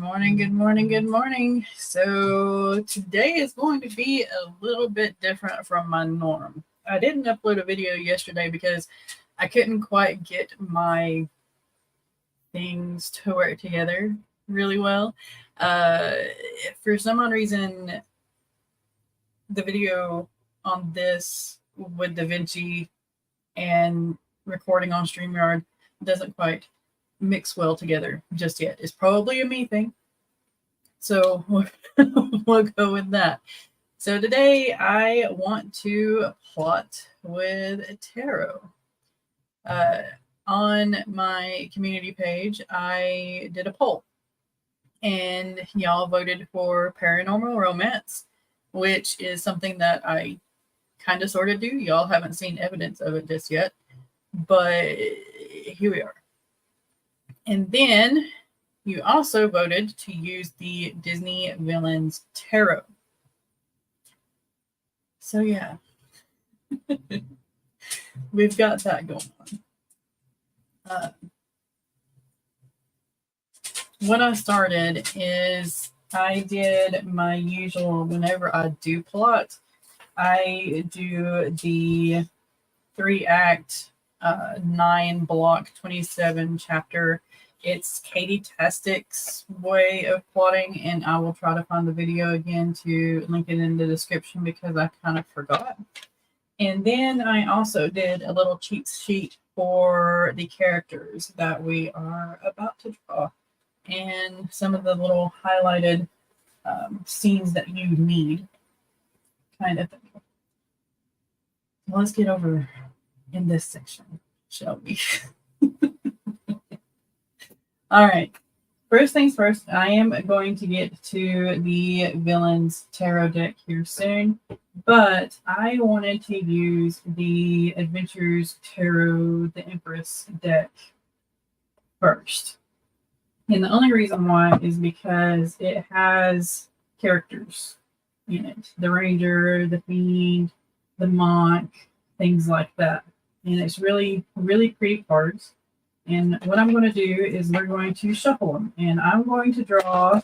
morning, good morning, good morning. So today is going to be a little bit different from my norm. I didn't upload a video yesterday because I couldn't quite get my things to work together really well. For some odd reason, the video on this with DaVinci and recording on StreamYard doesn't quite mix well together just yet. It's probably a me thing. So we'll go with that. So today I want to plot with tarot. On my community page, I did a poll and y'all voted for Paranormal Romance, which is something that I kind of sort of do. Y'all haven't seen evidence of it just yet, but here we are. And then you also voted to use the Disney Villains Tarot. So yeah, we've got that going on. What I started is I did my usual, whenever I do plot, I do the 3-act, 9-block, 27 chapter. It's Katie Tastic's way of plotting, and I will try to find the video again to link it in the description because I kind of forgot. And then I also did a little cheat sheet for the characters that we are about to draw and some of the little highlighted scenes that you need, kind of thing. Let's get over in this section, shall we? All right. First things first, I am going to get to the Villains Tarot deck here soon, but I wanted to use the Adventures Tarot, the Empress deck first. And the only reason why is because it has characters in it. The Ranger, the Fiend, the Monk, things like that. And it's really, really pretty cards. And what I'm going to do is we're going to shuffle them. And I'm going to draw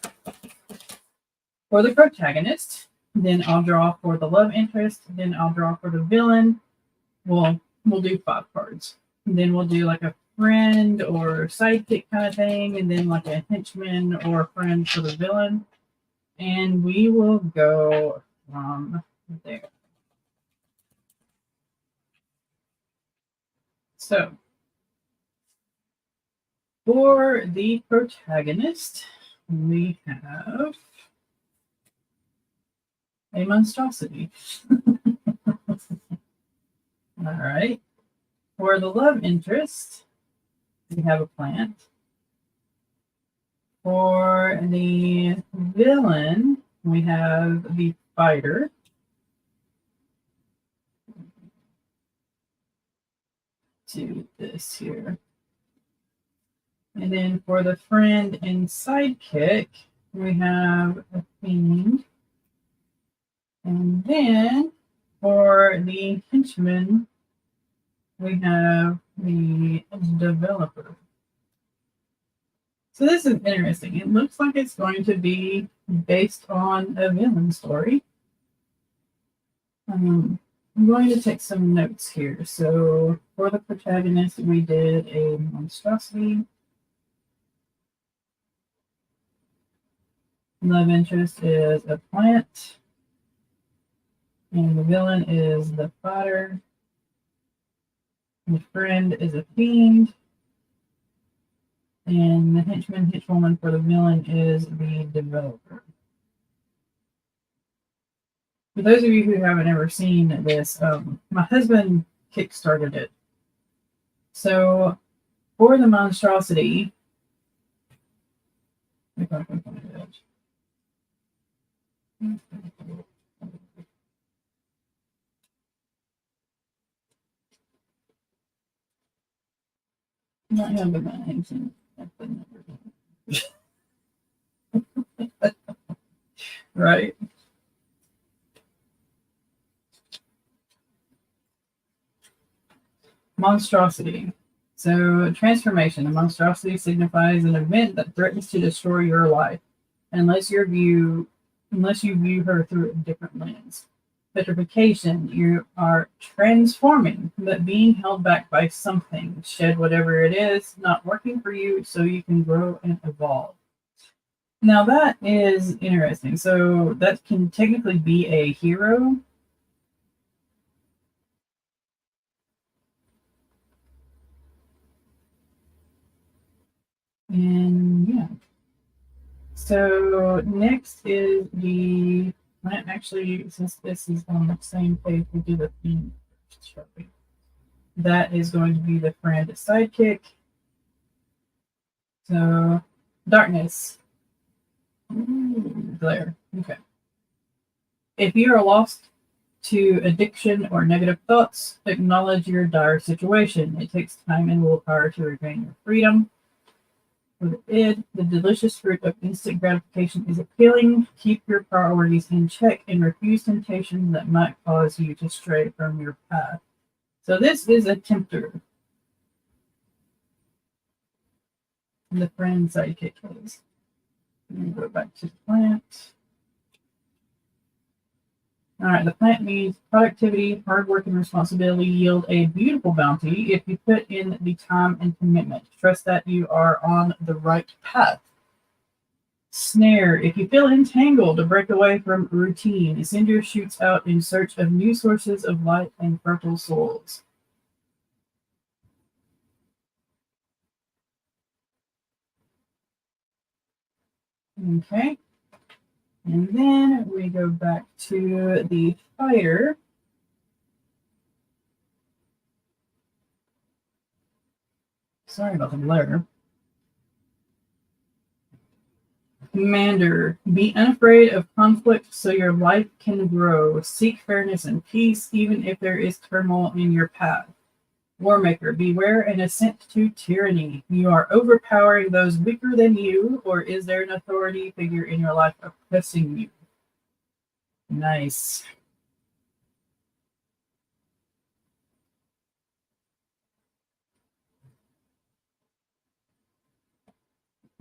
for the protagonist. Then I'll draw for the love interest. Then I'll draw for the villain. We'll do 5 cards. And then we'll do like a friend or sidekick kind of thing. And then like a henchman or a friend for the villain. And we will go from there. So for the protagonist, we have a monstrosity. All right. For the love interest, we have a plant. For the villain, we have the fighter. Do this here. And then for the friend and sidekick, we have a fiend. And then for the henchman, we have the developer. So this is interesting. It looks like it's going to be based on a villain story. I'm going to take some notes here. So for the protagonist, we did a monstrosity. Love interest is a plant. And the villain is the fighter. The friend is a fiend. And the henchwoman for the villain is the developer. For those of you who haven't ever seen this, my husband kickstarted it. So for the monstrosity, if I can find it. Not have the names in right. Monstrosity. So transformation. A monstrosity signifies an event that threatens to destroy your life. unless you view her through a different lens. Petrification, you are transforming, but being held back by something. Shed whatever it is not working for you so you can grow and evolve. Now that is interesting. So that can technically be a hero. And yeah. So next is the plant. Actually, since this is on the same page, we'll do the theme first, shall we? That is going to be the friend sidekick. So darkness. Glare. Okay. If you are lost to addiction or negative thoughts, acknowledge your dire situation. It takes time and willpower to regain your freedom. For the id, the delicious fruit of instant gratification is appealing. Keep your priorities in check and refuse temptations that might cause you to stray from your path. So this is a tempter. The friend sidekick is. Let me go back to the plant. All right, the plant means productivity, hard work, and responsibility yield a beautiful bounty if you put in the time and commitment. Trust that you are on the right path. Snare, if you feel entangled to break away from routine, send your shoots out in search of new sources of light and fertile souls. Okay. And then we go back to the fighter. Sorry about the glare. Commander, be unafraid of conflict so your life can grow. Seek fairness and peace, even if there is turmoil in your path. Warmaker, beware an ascent to tyranny. You are overpowering those weaker than you, or is there an authority figure in your life oppressing you? Nice.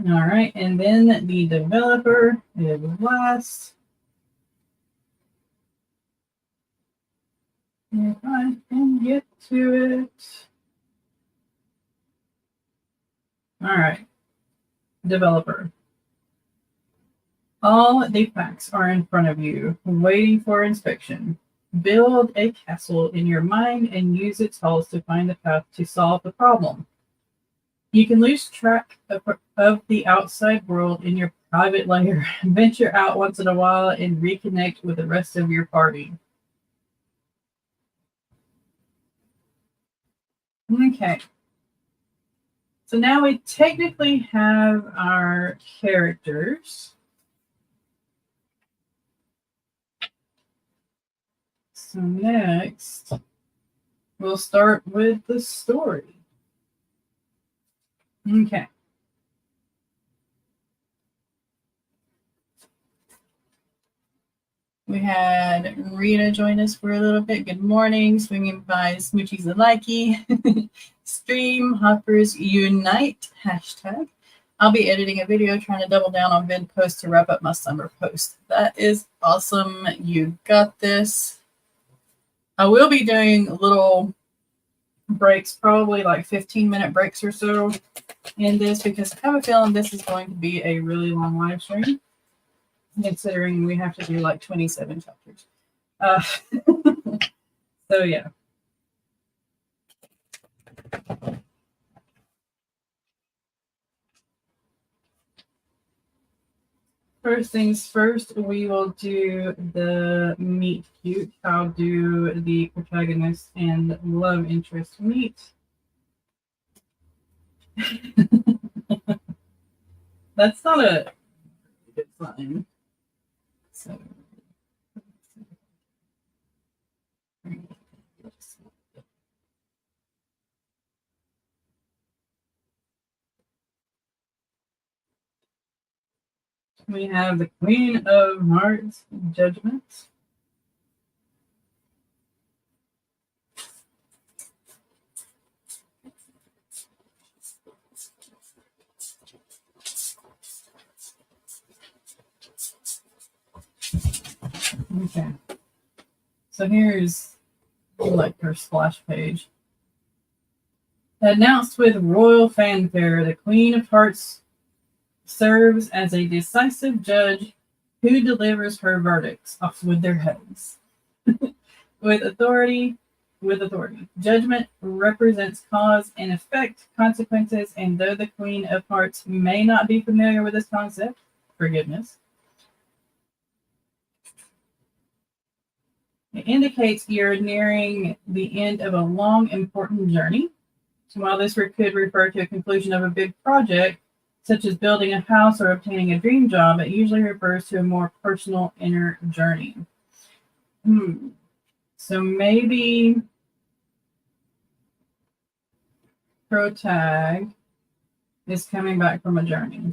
All right, and then the developer is last. If I can get to it. All right, developer. All the facts are in front of you, waiting for inspection. Build a castle in your mind and use its halls to find the path to solve the problem. You can lose track of the outside world in your private lair. Venture out once in a while and reconnect with the rest of your party. Okay. So now we technically have our characters. So next, we'll start with the story. Okay. We had Rita join us for a little bit. Good morning. Swinging by Smoochies and Likey. Stream Hoppers Unite. Hashtag. I'll be editing a video trying to double down on vid posts to wrap up my summer post. That is awesome. You got this. I will be doing little breaks, probably like 15-minute breaks or so in this, because I have a feeling this is going to be a really long live stream, considering we have to do like 27 chapters. So yeah. First things first, we will do the meet cute. I'll do the protagonist and love interest meet. That's not a good sign. So we have the Queen of Hearts, Judgment. Okay. So here's like her splash page. Announced with royal fanfare, the Queen of Hearts serves as a decisive judge who delivers her verdicts off with their heads. with authority, Judgment represents cause and effect, consequences, and though the Queen of Hearts may not be familiar with this concept, forgiveness, it indicates you're nearing the end of a long, important journey. So while this could refer to a conclusion of a big project, such as building a house or obtaining a dream job, it usually refers to a more personal inner journey. So maybe Protag is coming back from a journey.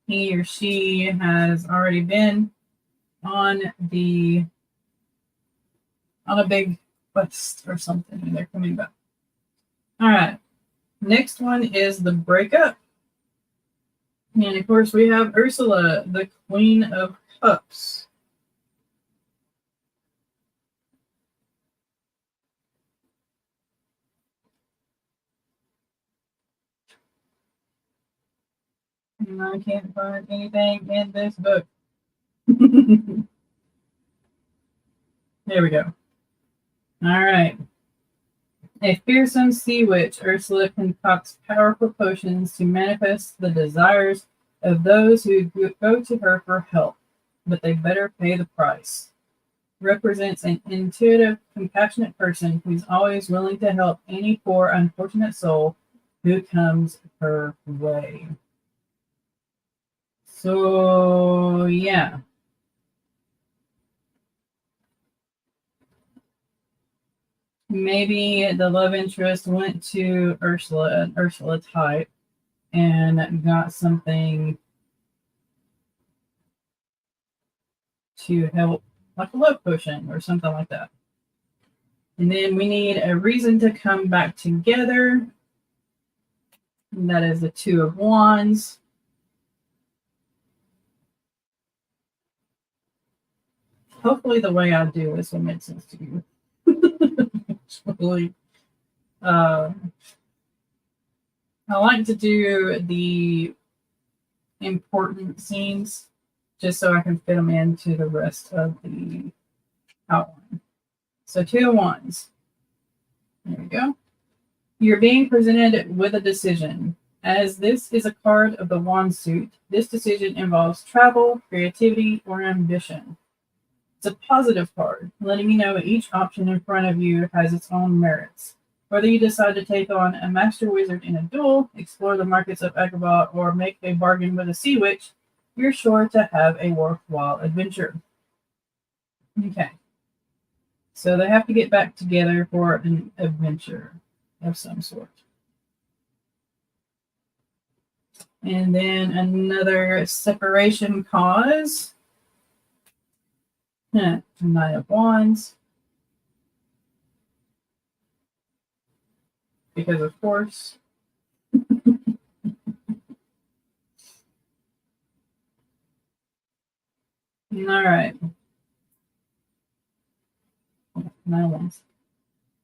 He or she has already been on a big quest or something, and they're coming back. All right. Next one is the breakup. And of course, we have Ursula, the Queen of Cups. And I can't find anything in this book. There we go. All right. A fearsome sea witch, Ursula concocts powerful potions to manifest the desires of those who go to her for help, but they better pay the price. Represents an intuitive, compassionate person who's always willing to help any poor, unfortunate soul who comes her way. So, yeah. Maybe the love interest went to Ursula, an Ursula type, and got something to help, like a love potion or something like that. And then we need a reason to come back together. And that is the Two of Wands. Hopefully the way I do this will make sense to you. Actually, I like to do the important scenes just so I can fit them into the rest of the outline. So Two of Wands. There we go. You're being presented with a decision. As this is a card of the Wand suit, this decision involves travel, creativity, or ambition. It's a positive card, letting you know each option in front of you has its own merits. Whether you decide to take on a master wizard in a duel, explore the markets of Agrabah, or make a bargain with a sea witch, you're sure to have a worthwhile adventure. Okay. So they have to get back together for an adventure of some sort. And then another separation cause. Knight of Wands. Because of course. All right. Knight of Wands.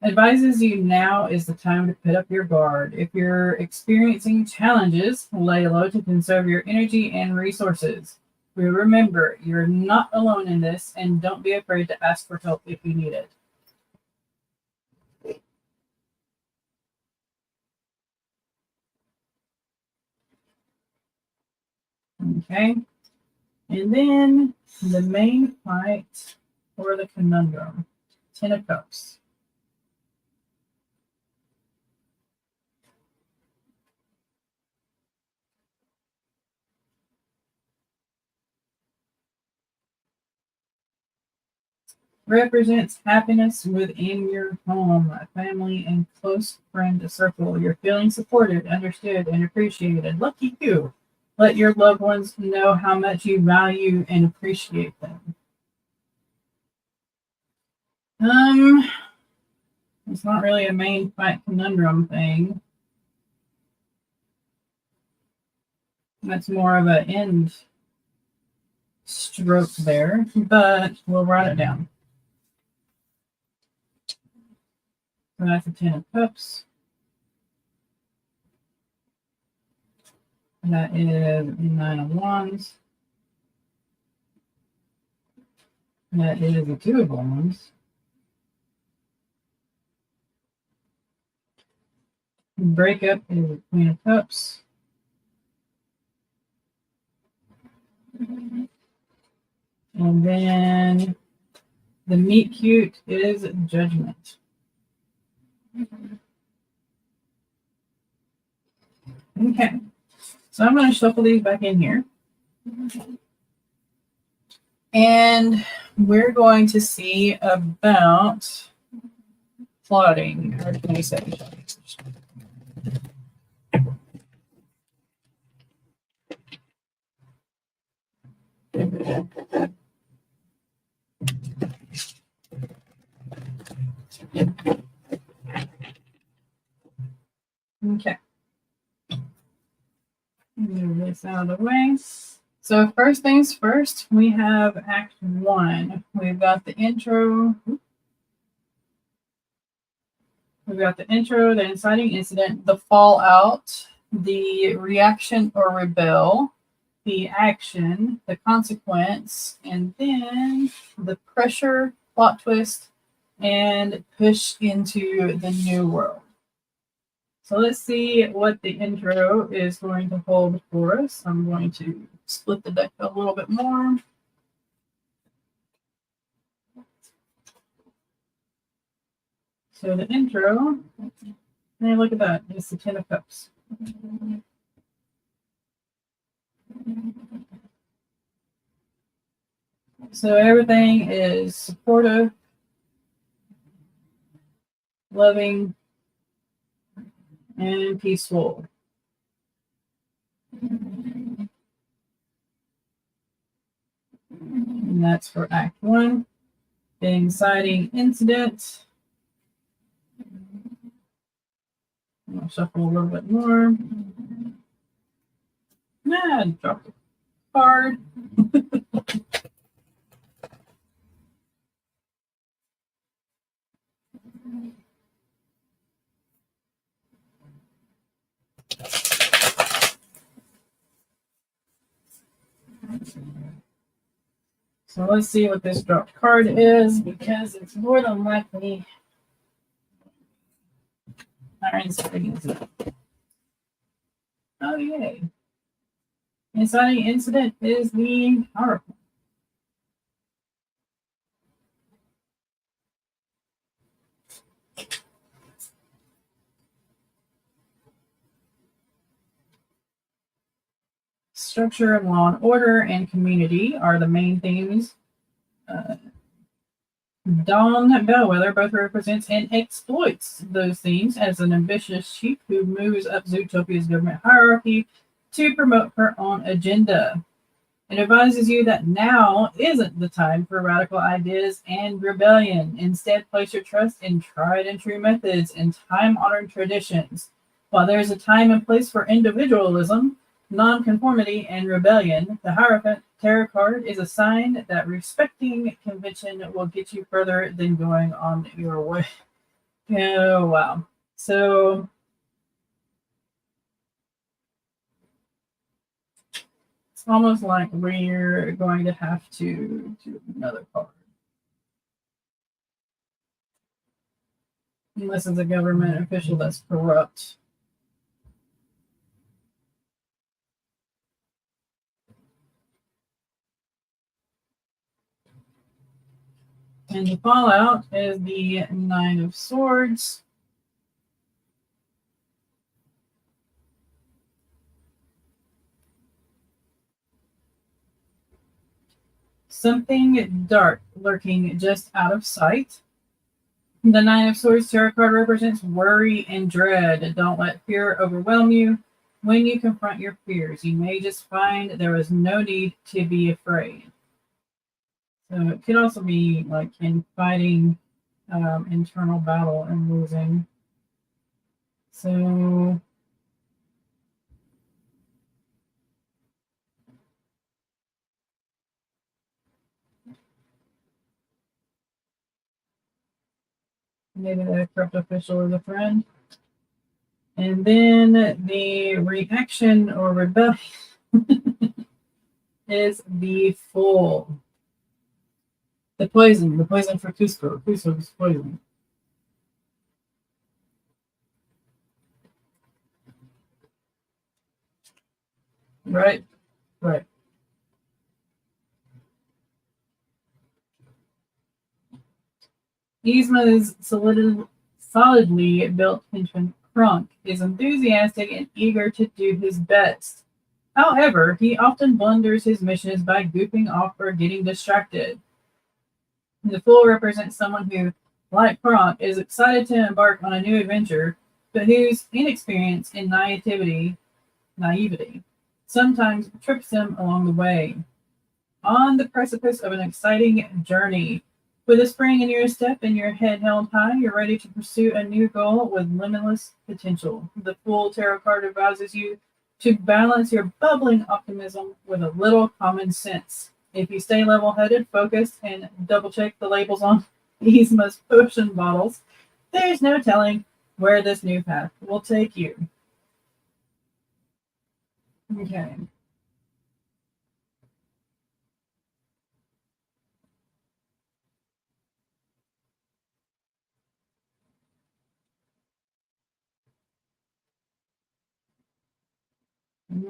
Advises you now is the time to put up your guard. If you're experiencing challenges, lay low to conserve your energy and resources. Remember, you're not alone in this, and don't be afraid to ask for help if you need it. Okay. And then the main fight or the conundrum. Ten of Cups. Represents happiness within your home, a family, and close friend circle. You're feeling supported, understood, and appreciated. Lucky you. Let your loved ones know how much you value and appreciate them. Let's It's not really a main fight conundrum thing. That's more of an end stroke there, but we'll write it down. So that's a 10 of Cups. That is 9 of Wands. That is a 2 of Wands. Breakup is a Queen of Cups. And then the meet cute is Judgment. Okay, so I'm going to shuffle these back in here. And we're going to see about plotting our 27. Okay. Move this out of the way. So first things first, we have Act 1. We've got the intro. We've got the intro, the inciting incident, the fallout, the reaction or rebel, the action, the consequence, and then the pressure, plot twist, and push into the new world. So let's see what the intro is going to hold for us. I'm going to split the deck a little bit more. So the intro, and look at that, it's the 10 of Cups. So everything is supportive, loving, and peaceful. And that's for Act 1. The inciting incident. I'll shuffle a little bit more. Drop the card. So let's see what this dropped card is, because it's more than likely our inciting incident. Oh, yay. Inciting incident is the Hierophant. Structure, law and order, and community are the main themes. Dawn Bellwether both represents and exploits those themes as an ambitious chief who moves up Zootopia's government hierarchy to promote her own agenda. It advises you that now isn't the time for radical ideas and rebellion. Instead, place your trust in tried and true methods and time-honored traditions. While there is a time and place for individualism, nonconformity, and rebellion, the Hierophant Tarot card is a sign that respecting convention will get you further than going on your way. Oh, wow. So it's almost like we're going to have to do another card. Unless it's a government official that's corrupt. And the fallout is the 9 of Swords. Something dark lurking just out of sight. The 9 of Swords tarot card represents worry and dread. Don't let fear overwhelm you. When you confront your fears, you may just find there is no need to be afraid. So it could also be like in fighting internal battle and losing. So maybe the corrupt official is a friend. And then the reaction or rebellion is the Fool. The poison for Cusco. Cusco's poison. Right, right. Yzma's solidly built henchman Krunk is enthusiastic and eager to do his best. However, he often blunders his missions by goofing off or getting distracted. The Fool represents someone who, like Kronk, is excited to embark on a new adventure, but whose inexperience and naivety sometimes trips him along the way. On the precipice of an exciting journey, with a spring in your step and your head held high, you're ready to pursue a new goal with limitless potential. The Fool Tarot card advises you to balance your bubbling optimism with a little common sense. If you stay level headed, focused, and double check the labels on Yzma's potion bottles, there's no telling where this new path will take you. Okay.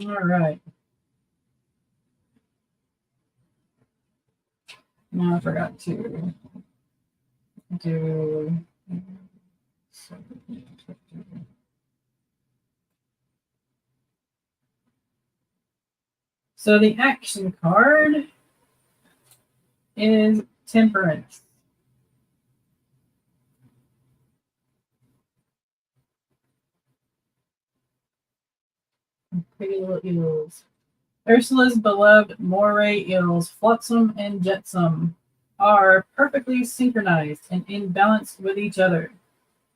All right. Now I forgot to do. So the action card is Temperance. Pretty little eels. Ursula's beloved moray eels, Flotsam and Jetsam, are perfectly synchronized and in balance with each other.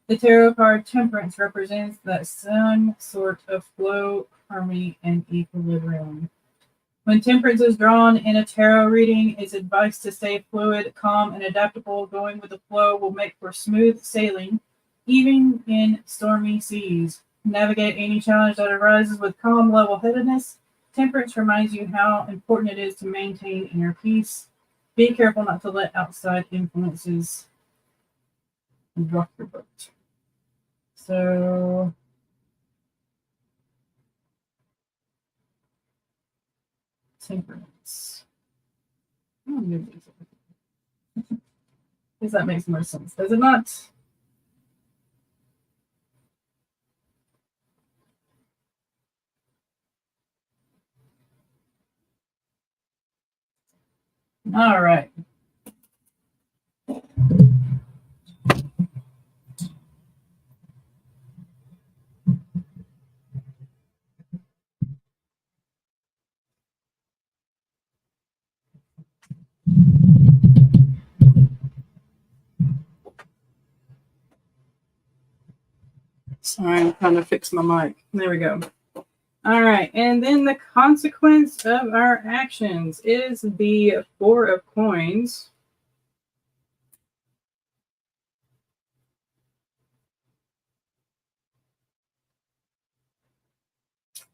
The tarot card Temperance represents that same sort of flow, harmony, and equilibrium. When temperance is drawn in a tarot reading, it's advised to stay fluid, calm, and adaptable. Going with the flow will make for smooth sailing, even in stormy seas. Navigate any challenge that arises with calm, level headedness. Temperance reminds you how important it is to maintain inner peace. Be careful not to let outside influences rock your boat. So, temperance. Because that makes more sense, does it not? All right. Sorry, I'm trying to fix my mic. There we go. All right, and then the consequence of our actions is the Four of Coins.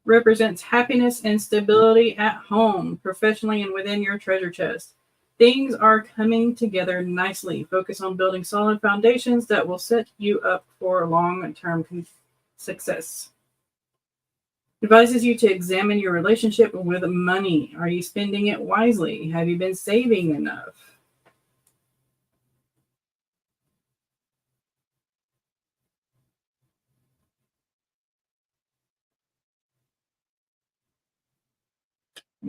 Represents happiness and stability at home, professionally, and within your treasure chest. Things are coming together nicely. Focus on building solid foundations that will set you up for long-term success. Advises you to examine your relationship with money. Are you spending it wisely? Have you been saving enough?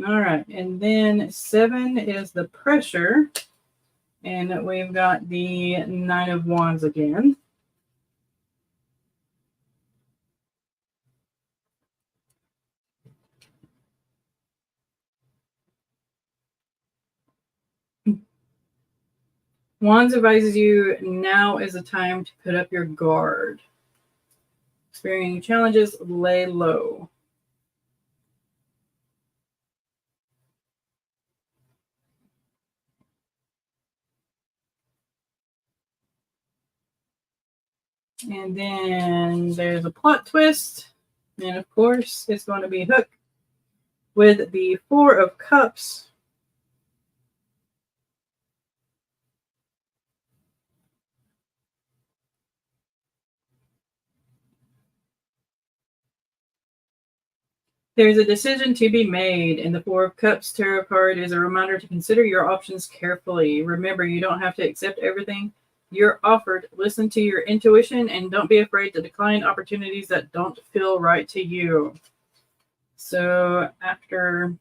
All right, and then 7 is the pressure, and we've got the Nine of Wands again. Wands advises you now is the time to put up your guard. Experiencing challenges, lay low. And then there's a plot twist. And of course, it's going to be Hook with the Four of Cups. There's a decision to be made, and the Four of Cups tarot card is a reminder to consider your options carefully. Remember, you don't have to accept everything you're offered. Listen to your intuition and don't be afraid to decline opportunities that don't feel right to you. So after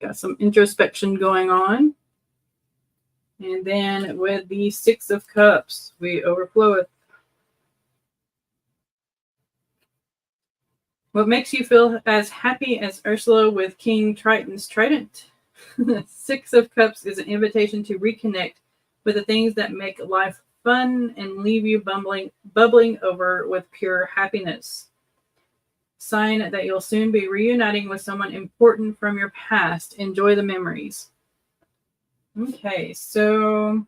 got some introspection going on. And then with the Six of Cups, we overflow it. What makes you feel as happy as Ursula with King Triton's trident? Six of Cups is an invitation to reconnect with the things that make life fun and leave you bubbling over with pure happiness. Sign that you'll soon be reuniting with someone important from your past. Enjoy the memories. Okay, so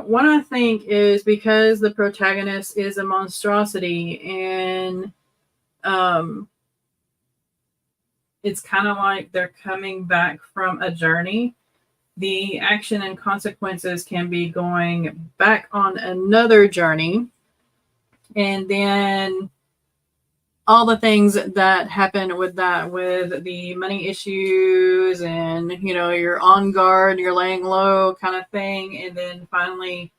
what I think is because the protagonist is a monstrosity and it's kind of like they're coming back from a journey. The action and consequences can be going back on another journey. And then all the things that happen with that, with the money issues and, you're on guard, you're laying low kind of thing. And then finally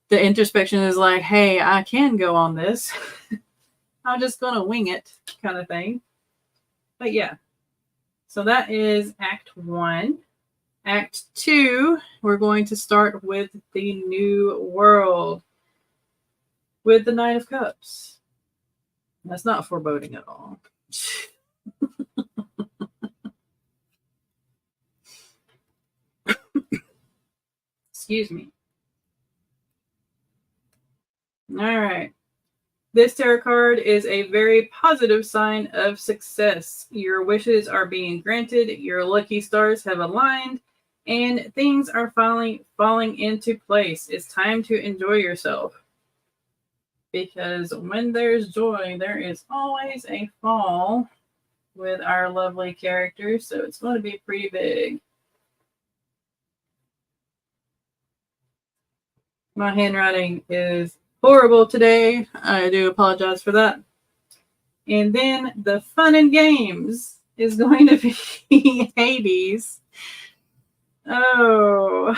the introspection is like, hey, I can go on this. I'm just going to wing it kind of thing. But yeah, so that is Act 1. Act 2, we're going to start with the New World with the Knight of Cups. That's not foreboding at all. Excuse me. All right. This tarot card is a very positive sign of success. Your wishes are being granted, your lucky stars have aligned, and things are falling into place. It's time to enjoy yourself. Because when there's joy, there is always a fall with our lovely characters. So it's going to be pretty big. My handwriting is horrible today. I do apologize for that. And then the fun and games is going to be Hades. Oh.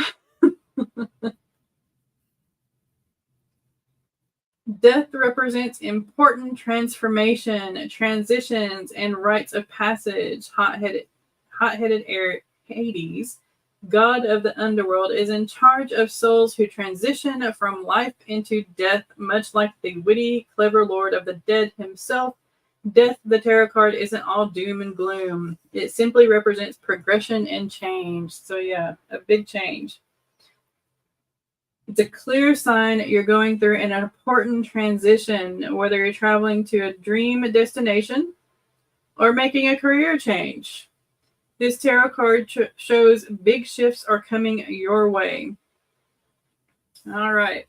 Death represents important transformation, transitions, and rites of passage. Hot-headed Hades, god of the underworld, is in charge of souls who transition from life into death, much like the witty, clever Lord of the Dead himself. Death, the tarot card, isn't all doom and gloom. It simply represents progression and change. So yeah, a big change. It's a clear sign you're going through an important transition, whether you're traveling to a dream destination or making a career change. This tarot card shows big shifts are coming your way. All right.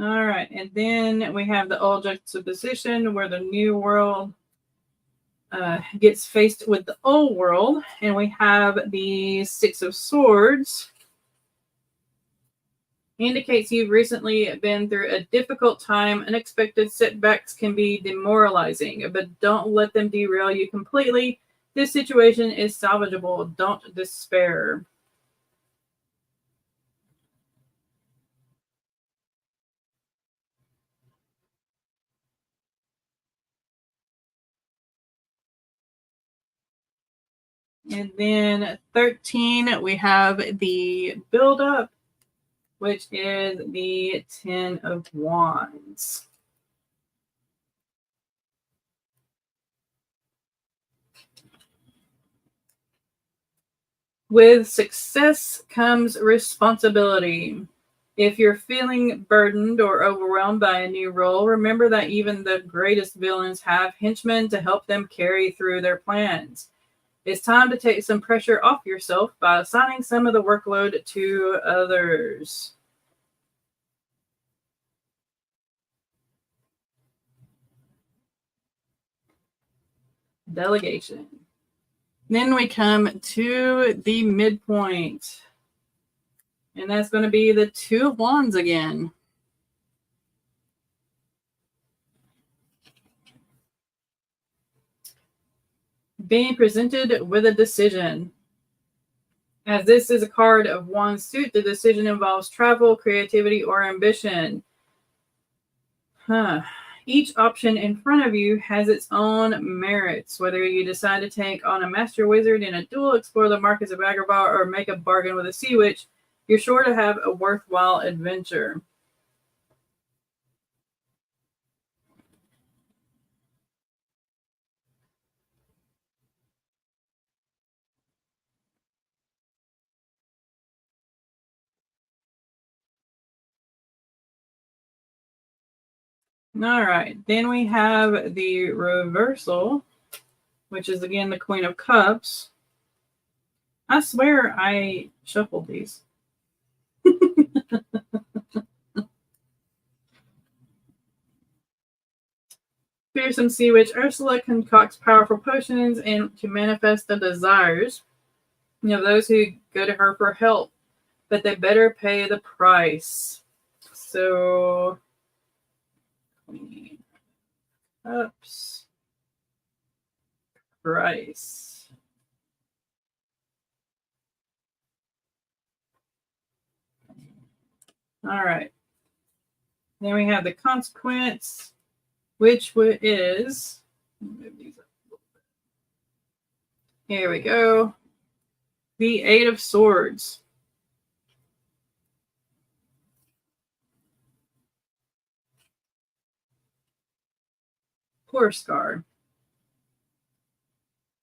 All right. And then we have the old juxtaposition where the new world gets faced with the old world, and we have the Six of Swords. Indicates you've recently been through a difficult time. Unexpected setbacks can be demoralizing, but don't let them derail you completely. This situation is salvageable. Don't despair. And then 13, we have the build-up, which is the Ten of Wands. With success comes responsibility. If you're feeling burdened or overwhelmed by a new role, remember that even the greatest villains have henchmen to help them carry through their plans. It's time to take some pressure off yourself by assigning some of the workload to others. Delegation. Then we come to the midpoint. And that's going to be the Two of Wands again. Being presented with a decision. As this is a card of Wands suit, the decision involves travel, creativity, or ambition. Each option in front of you has its own merits. Whether you decide to take on a master wizard in a duel, explore the markets of Agrabah, or make a bargain with a sea witch, you're sure to have a worthwhile adventure. All right, then we have the reversal, which is again the Queen of Cups. I swear I shuffled these. Fearsome sea witch Ursula concocts powerful potions and to manifest the desires of those who go to her for help, but they better pay the price. So, Queen of Cups, price. All right. Then we have the consequence, which is, here we go, the Eight of Swords. Poor Scar.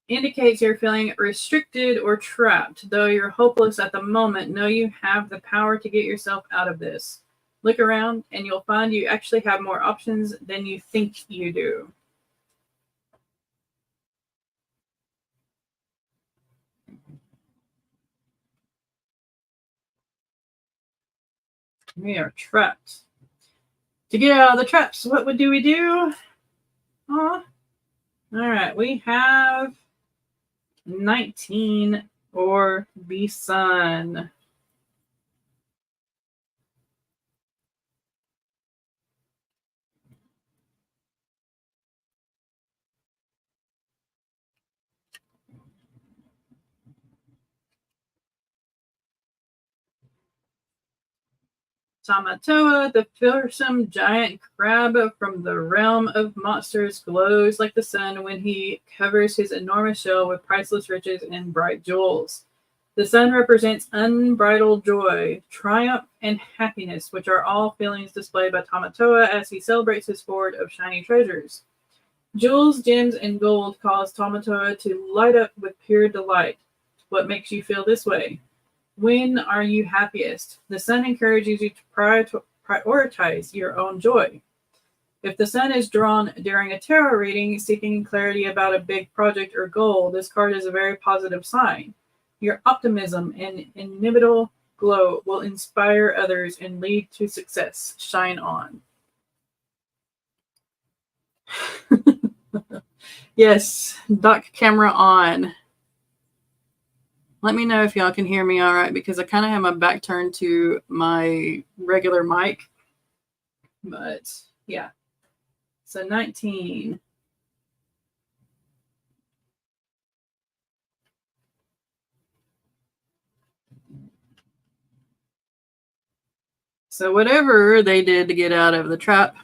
Indicates you're feeling restricted or trapped. Though you're hopeless at the moment, know you have the power to get yourself out of this. Look around and you'll find you actually have more options than you think you do. We are trapped. To get out of the traps, what do we do? All right, we have 19 or the Sun. Tamatoa, the fearsome giant crab from the realm of monsters, glows like the sun when he covers his enormous shell with priceless riches and bright jewels. The sun represents unbridled joy, triumph, and happiness, which are all feelings displayed by Tamatoa as he celebrates his hoard of shiny treasures. Jewels, gems, and gold cause Tamatoa to light up with pure delight. What makes you feel this way? When are you happiest? The sun encourages you to prioritize your own joy. If the sun is drawn during a tarot reading seeking clarity about a big project or goal, this card is a very positive sign. Your optimism and inimitable glow will inspire others and lead to success. Shine on. Yes, dock camera on. Let me know if y'all can hear me all right, because I kind of have my back turned to my regular mic. But yeah. So 19. So whatever they did to get out of the trap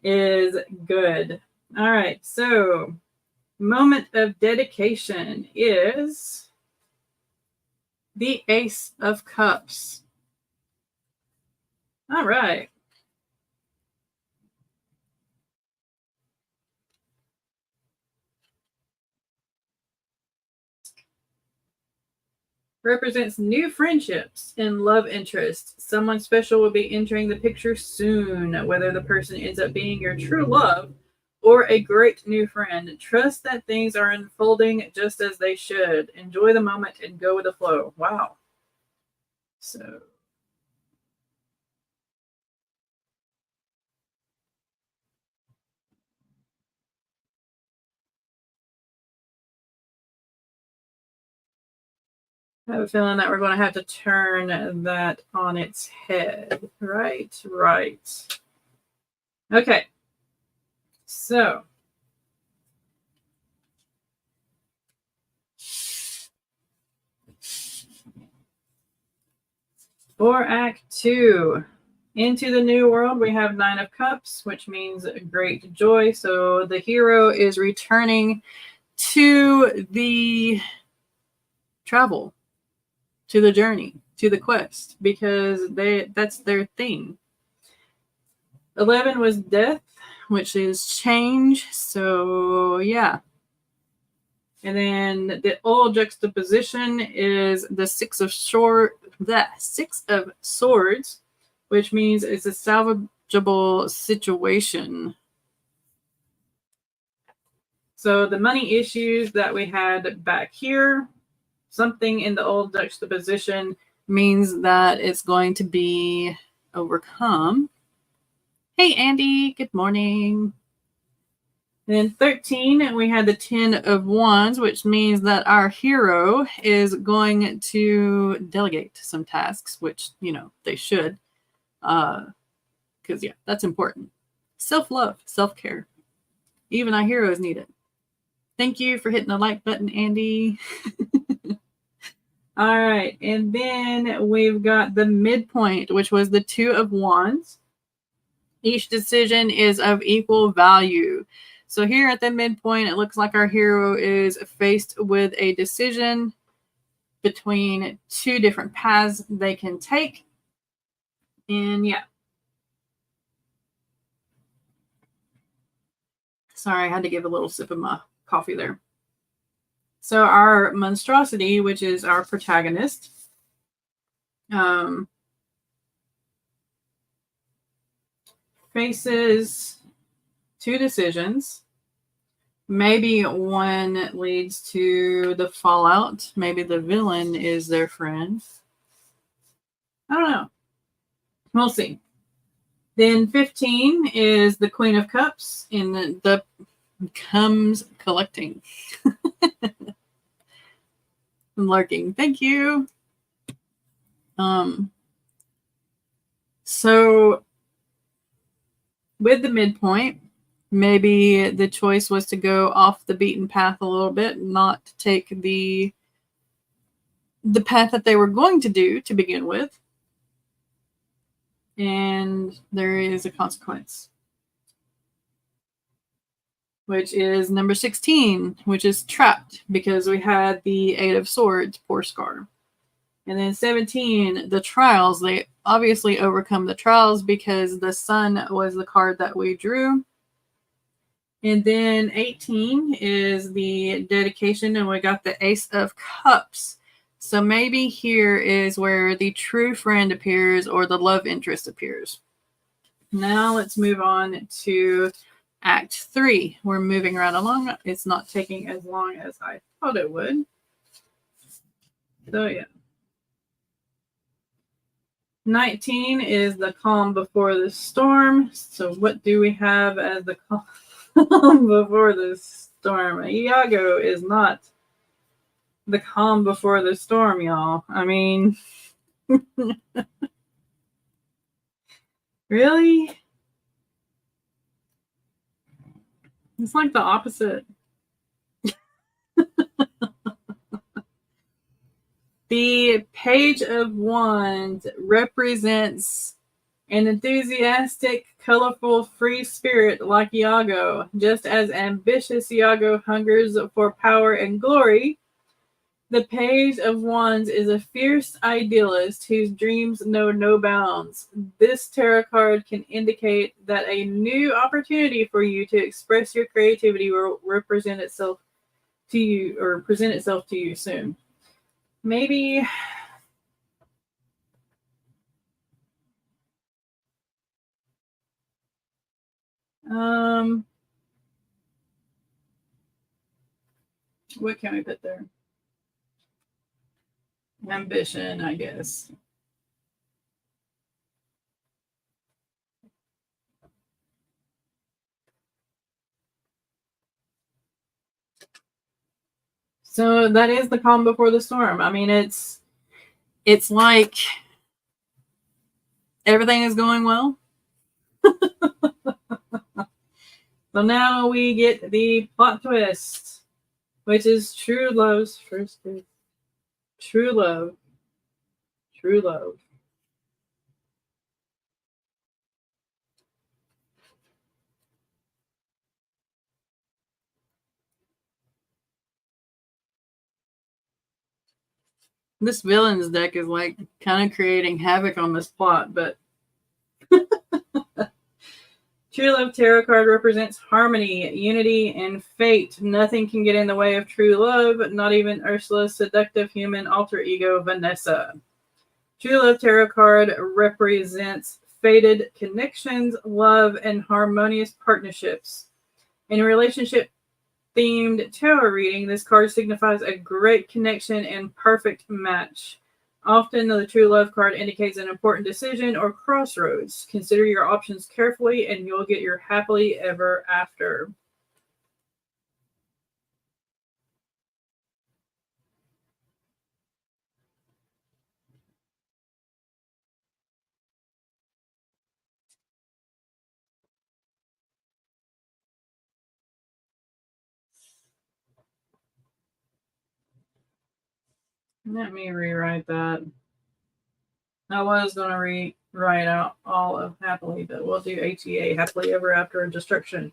is good. All right. So moment of dedication is the Ace of Cups. All right. Represents new friendships and love interests. Someone special will be entering the picture soon, whether the person ends up being your true love or a great new friend. Trust that things are unfolding just as they should. Enjoy the moment and go with the flow. Wow. So I have a feeling that we're going to have to turn that on its head. Right. Okay. So for Act 2, into the new world, we have 9 of Cups, which means great joy. So the hero is returning to the travel, to the journey, to the quest, because that's their thing. 11 was death, which is change. So yeah. And then the old juxtaposition is the Six of Swords, which means it's a salvageable situation. So the money issues that we had back here, something in the old juxtaposition means that it's going to be overcome. Hey, Andy, good morning. And then 13, we had the 10 of Wands, which means that our hero is going to delegate some tasks, which, they should. Because, yeah, that's important. Self-love, self-care. Even our heroes need it. Thank you for hitting the like button, Andy. All right. And then we've got the midpoint, which was the 2 of Wands. Each decision is of equal value. So here at the midpoint, it looks like our hero is faced with a decision between 2 different paths they can take. And yeah. Sorry, I had to give a little sip of my coffee there. So our monstrosity, which is our protagonist, faces 2 decisions. Maybe one leads to the fallout. Maybe the villain is their friend. I don't know. We'll see. Then 15 is the Queen of Cups, and the comes collecting. I'm lurking. Thank you. So with the midpoint, maybe the choice was to go off the beaten path a little bit, not take the path that they were going to do to begin with. And there is a consequence, which is number 16, which is trapped, because we had the 8 of Swords, poor Scar. And then 17, the trials. They obviously overcome the trials because the sun was the card that we drew. And then 18 is the dedication, and we got the Ace of Cups. So maybe here is where the true friend appears or the love interest appears. Now let's move on to Act 3. We're moving right along. It's not taking as long as I thought it would. So yeah. 19 is the calm before the storm. So what do we have as the calm? calm before the storm. Iago is not the calm before the storm, y'all. I mean, really? It's like the opposite. The Page of Wands represents an enthusiastic, colorful, free spirit like Iago. Just as ambitious Iago hungers for power and glory, the Page of Wands is a fierce idealist whose dreams know no bounds. This tarot card can indicate that a new opportunity for you to express your creativity will represent itself to you or present itself to you soon. Maybe what can we put there? Ambition, I guess. So that is the calm before the storm. I mean, it's like everything is going well. So now we get the plot twist, which is true love's first kiss. True love. True love. This villains deck is like kind of creating havoc on this plot, but True Love Tarot card represents harmony, unity, and fate. Nothing can get in the way of true love, not even Ursula's seductive human alter ego, Vanessa. True Love Tarot card represents fated connections, love, and harmonious partnerships. In a relationship themed tarot reading, this card signifies a great connection and perfect match. Often, the True Love card indicates an important decision or crossroads. Consider your options carefully, and you'll get your happily ever after. Let me rewrite that. I was going to rewrite out all of happily, but we'll do HEA, happily ever after destruction.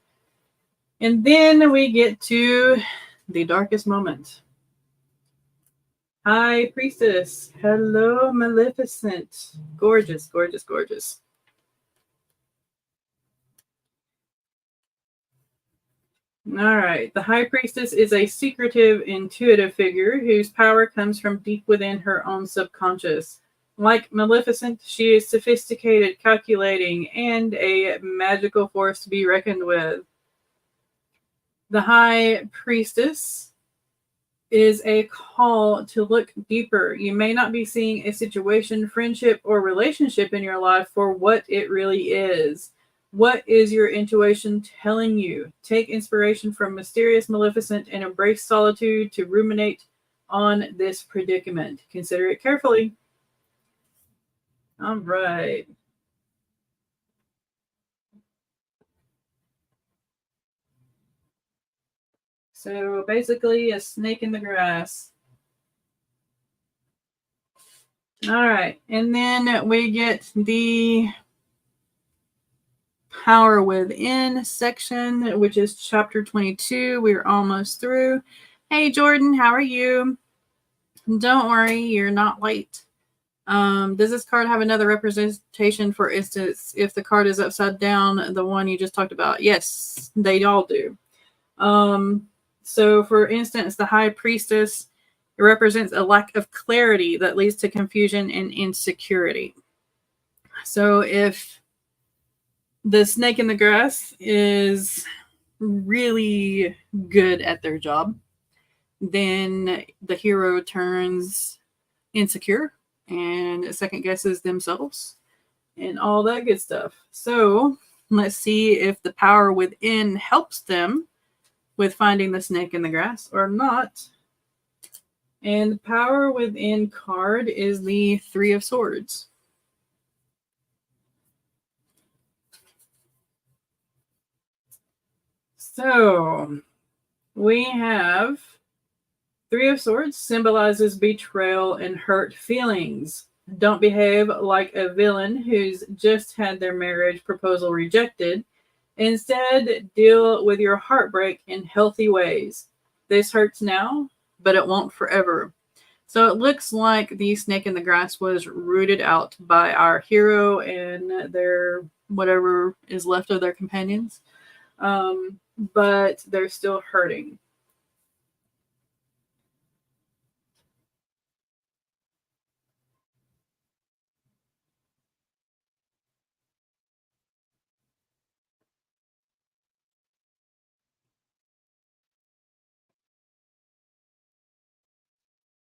And then we get to the darkest moment. High Priestess. Hello, Maleficent. Gorgeous, gorgeous, gorgeous. All right. The High Priestess is a secretive, intuitive figure whose power comes from deep within her own subconscious. Like Maleficent, she is sophisticated, calculating, and a magical force to be reckoned with. The High Priestess is a call to look deeper. You may not be seeing a situation, friendship, or relationship in your life for what it really is. What is your intuition telling you? Take inspiration from mysterious Maleficent and embrace solitude to ruminate on this predicament. Consider it carefully. All right. So basically, a snake in the grass. All right. And then we get the Power Within section, which is chapter 22. We're almost through. Hey, Jordan, how are you? Don't worry, you're not late. Does this card have another representation? For instance, if the card is upside down, the one you just talked about? Yes, they all do. So, for instance, the High Priestess represents a lack of clarity that leads to confusion and insecurity. So, if the snake in the grass is really good at their job, then the hero turns insecure and second guesses themselves and all that good stuff. So Let's see if the power within helps them with finding the snake in the grass or not. And the power within card is the Three of Swords. So we have Three of Swords symbolizes betrayal and hurt feelings. Don't behave like a villain who's just had their marriage proposal rejected. Instead, deal with your heartbreak in healthy ways. This hurts now, but it won't forever. So it looks like the snake in the grass was rooted out by our hero and their whatever is left of their companions. But they're still hurting.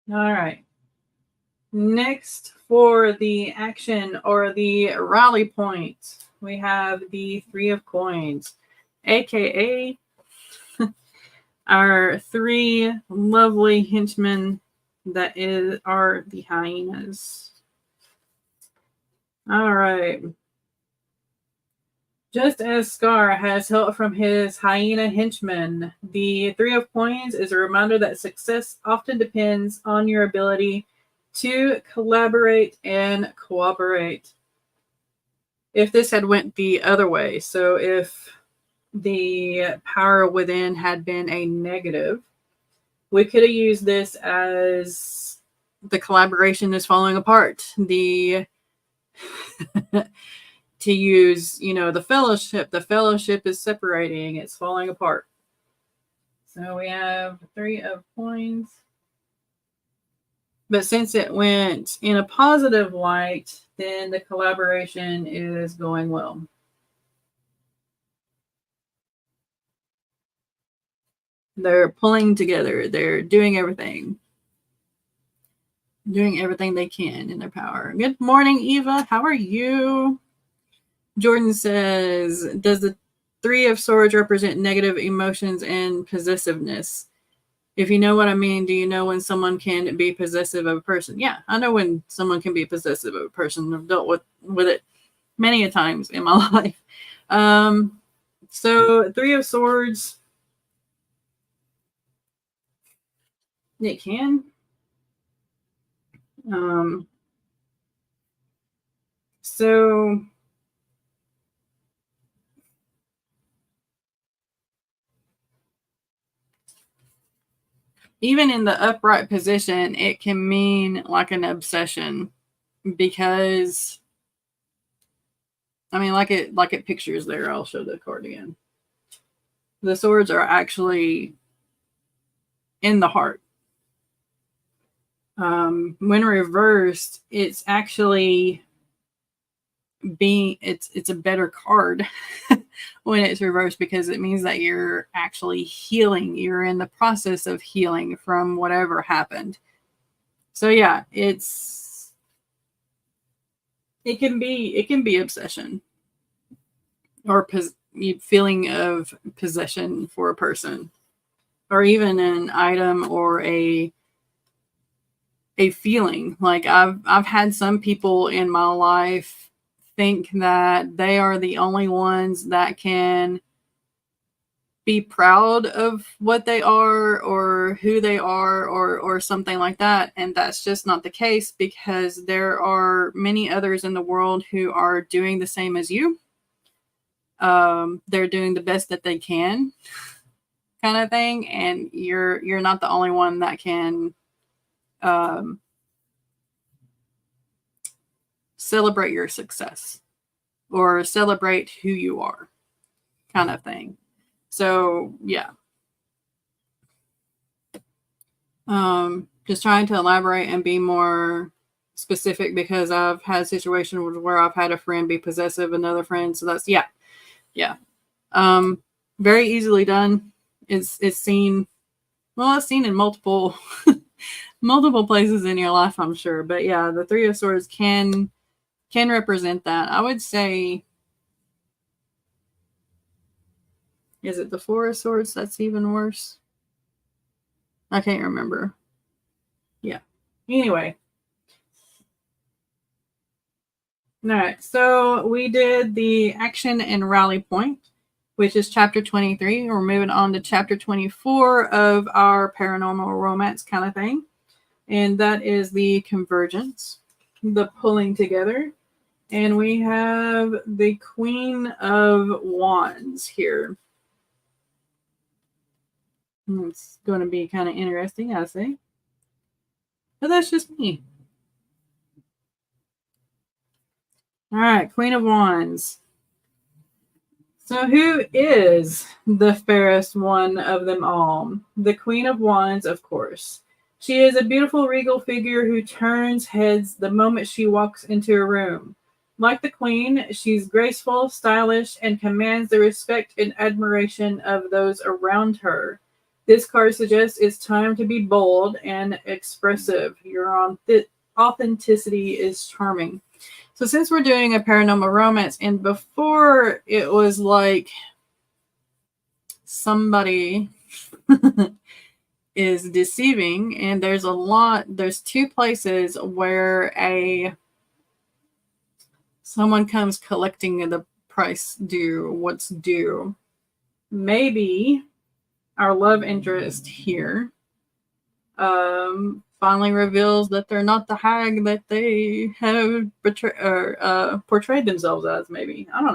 All right. Next, for the action or the rally point, we have the Three of Coins, aka our three lovely henchmen that are the hyenas. All right. Just as Scar has help from his hyena henchmen, the Three of Coins is a reminder that success often depends on your ability to collaborate and cooperate. If this had went the other way, so if the power within had been a negative, we could have used this as the collaboration is falling apart. The to use, the fellowship is separating, it's falling apart. So we have Three of Coins. But since it went in a positive light, then the collaboration is going well. They're pulling together. They're doing everything they can in their power. Good morning, Eva. How are you? Jordan says, does the Three of Swords represent negative emotions and possessiveness? If you know what I mean, do you know when someone can be possessive of a person? Yeah, I know when someone can be possessive of a person. I've dealt with it many a times in my life. So Three of Swords, it can. So even in the upright position, it can mean like an obsession, because I mean, like it pictures there. I'll show the card again. The swords are actually in the heart. When reversed, it's actually it's a better card when it's reversed, because it means that you're actually healing. You're in the process of healing from whatever happened. So yeah, it can be obsession or feeling of possession for a person, or even an item or a feeling. Like I've had some people in my life think that they are the only ones that can be proud of what they are or who they are, or something like that. And that's just not the case, because there are many others in the world who are doing the same as you. They're doing the best that they can, kind of thing. And you're not the only one that can celebrate your success or celebrate who you are, kind of thing. So yeah. Just trying to elaborate and be more specific, because I've had situations where I've had a friend be possessive of another friend. So that's yeah. Very easily done. It's seen in multiple places in your life, I'm sure. But yeah, the Three of Swords can represent that. I would say Is it the Four of Swords that's even worse? I can't remember. Yeah. Anyway. All right. So we did the action and rally point, which is chapter 23. We're moving on to chapter 24 of our paranormal romance kind of thing. And that is the convergence, the pulling together. And we have the Queen of Wands here. It's going to be kind of interesting, I say. But that's just me. All right, Queen of Wands. So who is the fairest one of them all? The Queen of Wands, of course. She is a beautiful regal figure who turns heads the moment she walks into a room. Like the Queen, she's graceful, stylish, and commands the respect and admiration of those around her. This card suggests it's time to be bold and expressive. Your authenticity is charming. So since we're doing a paranormal romance, and before it was like somebody is deceiving, and there's two places where someone comes collecting the price due, what's due. Maybe our love interest here finally reveals that they're not the hag that they have portrayed themselves as, maybe. I don't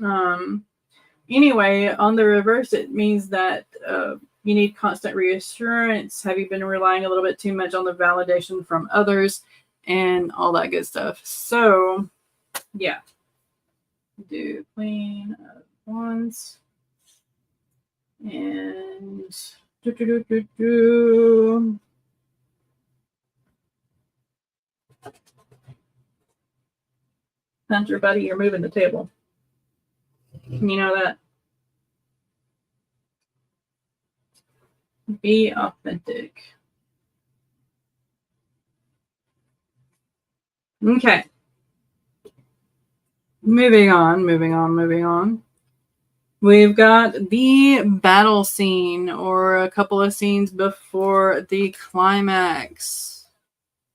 know. Anyway, on the reverse, it means that you need constant reassurance. Have you been relying a little bit too much on the validation from others and all that good stuff? So, yeah. Do Queen of Wands. And Hunter, buddy, you're moving the table. You know that? Be authentic. Okay. Moving on. We've got the battle scene, or a couple of scenes before the climax.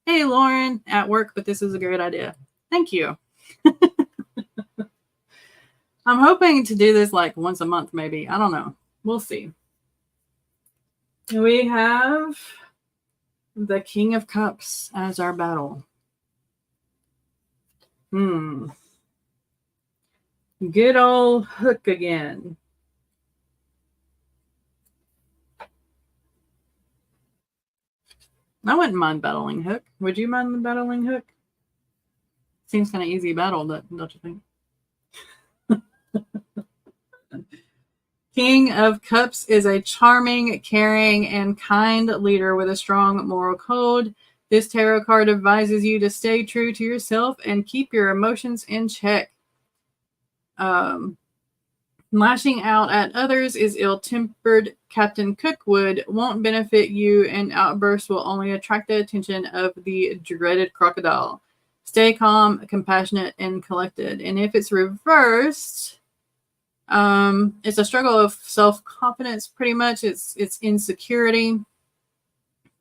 Hey, Lauren, at work, but this is a great idea. Thank you. I'm hoping to do this like once a month, maybe. I don't know. We'll see. We have the King of Cups as our battle. Good old Hook again. I wouldn't mind battling Hook. Would you mind battling Hook? Seems kind of easy battle, don't you think? King of Cups is a charming, caring, and kind leader with a strong moral code. This tarot card advises you to stay true to yourself and keep your emotions in check. Lashing out at others is ill-tempered. Captain Cookwood won't benefit you, and outbursts will only attract the attention of the dreaded crocodile. Stay calm, compassionate, and collected. And if it's reversed, it's a struggle of self-confidence, pretty much. It's insecurity.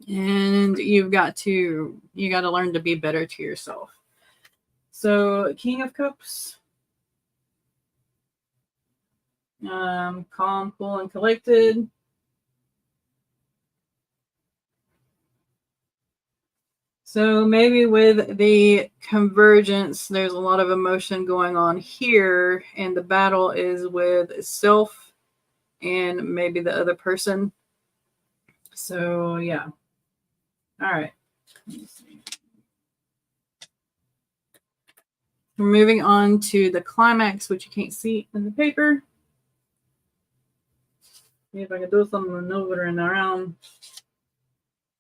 And you got to learn to be better to yourself. So, King of Cups. Calm, cool, and collected. So maybe with the convergence, there's a lot of emotion going on here, and the battle is with self and maybe the other person. So yeah. All right. Let me see. We're moving on to the climax, which you can't see in the paper. See if I can do something over and around.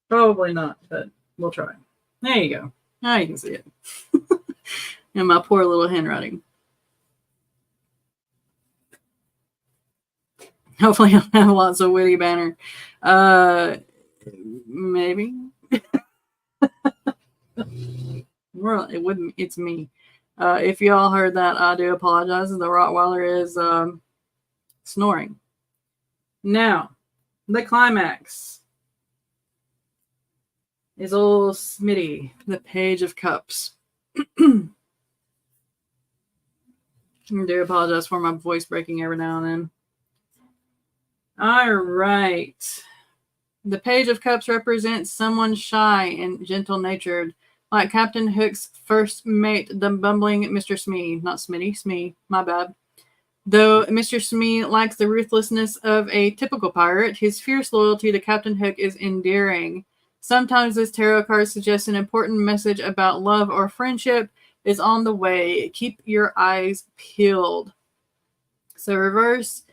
Probably not, but we'll try. There you go. Now you can see it. And my poor little handwriting. Hopefully I'll have lots of witty banner. Maybe. Well, it's me. If y'all heard that, I do apologize. The Rottweiler is snoring. Now, the climax is old Smitty, the Page of Cups. I do apologize for my voice breaking every now and then. All right. The Page of Cups represents someone shy and gentle-natured, like Captain Hook's first mate, the bumbling Mr. Smee. Not Smitty, Smee. My bad. Though Mr. Smee lacks the ruthlessness of a typical pirate, his fierce loyalty to Captain Hook is endearing. Sometimes this tarot card suggests an important message about love or friendship is on the way. Keep your eyes peeled. So reverse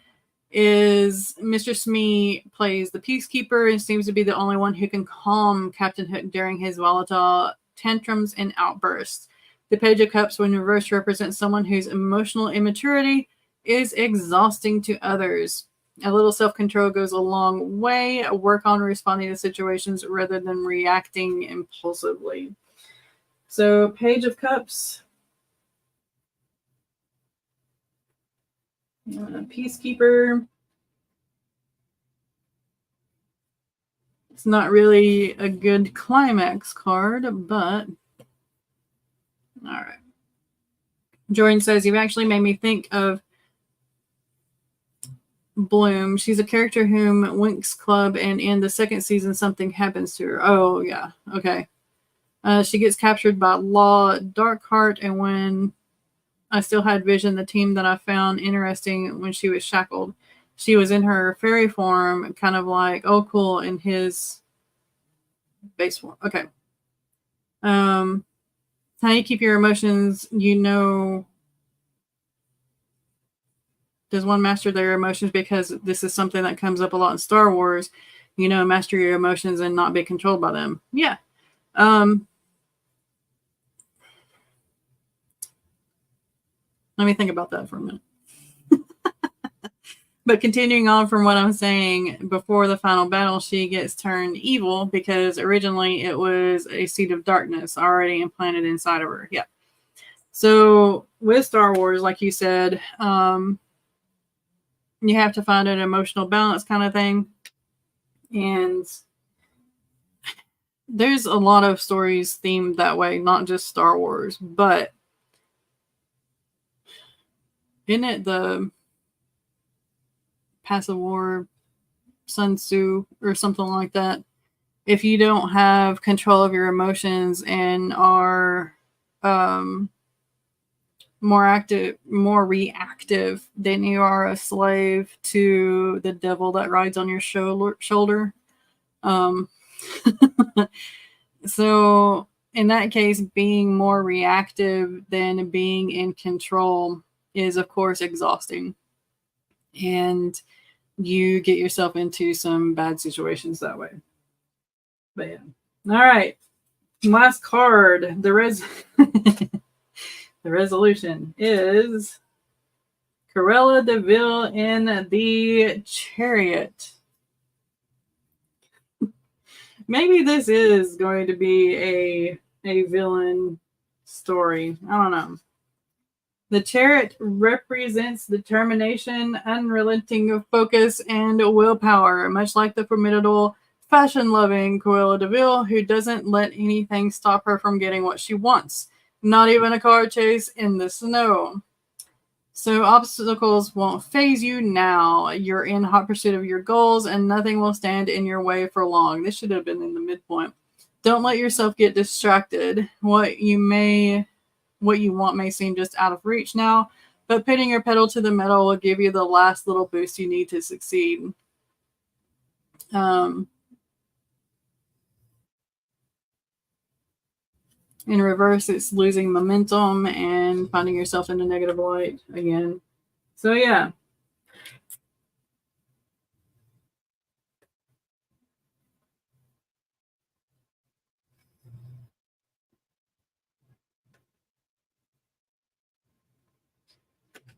is Mr. Smee plays the peacekeeper and seems to be the only one who can calm Captain Hook during his volatile tantrums and outbursts. The Page of Cups, when reversed, represents someone whose emotional immaturity is exhausting to others. A little self-control goes a long way. Work on responding to situations rather than reacting impulsively. So, Page of Cups. Peacekeeper. It's not really a good climax card, but all right. Jordan says, you've actually made me think of Bloom. She's a character whom Winx Club, and in the second season, something happens to her. Oh, yeah. Okay. She gets captured by Law Darkheart, and when I still had Vision, the team that I found interesting when she was shackled, she was in her fairy form, kind of like, oh, cool, in his base form. Okay. How you keep your emotions, does one master their emotions? Because this is something that comes up a lot in Star Wars. Master your emotions and not be controlled by them. Yeah. Let me think about that for a minute. But continuing on from what I'm saying, before the final battle, she gets turned evil because originally it was a seed of darkness already implanted inside of her. Yeah. So with Star Wars, like you said, you have to find an emotional balance kind of thing. And there's a lot of stories themed that way, not just Star Wars, but isn't it the Passive War, Sun Tzu, or something like that? If you don't have control of your emotions and are more reactive, then you are a slave to the devil that rides on your shoulder. So in that case, being more reactive than being in control is, of course, exhausting. And you get yourself into some bad situations that way. But yeah. All right. Last card. The resolution is Cruella de Vil in the Chariot. Maybe this is going to be a villain story. I don't know. The Chariot represents determination, unrelenting focus, and willpower, much like the formidable, fashion-loving Cruella de Vil, who doesn't let anything stop her from getting what she wants. Not even a car chase in the snow. So obstacles won't faze you now. You're in hot pursuit of your goals, and nothing will stand in your way for long. This should have been in the midpoint. Don't let yourself get distracted. What you want may seem just out of reach now, but putting your pedal to the metal will give you the last little boost you need to succeed. In reverse, it's losing momentum and finding yourself in a negative light again. So yeah.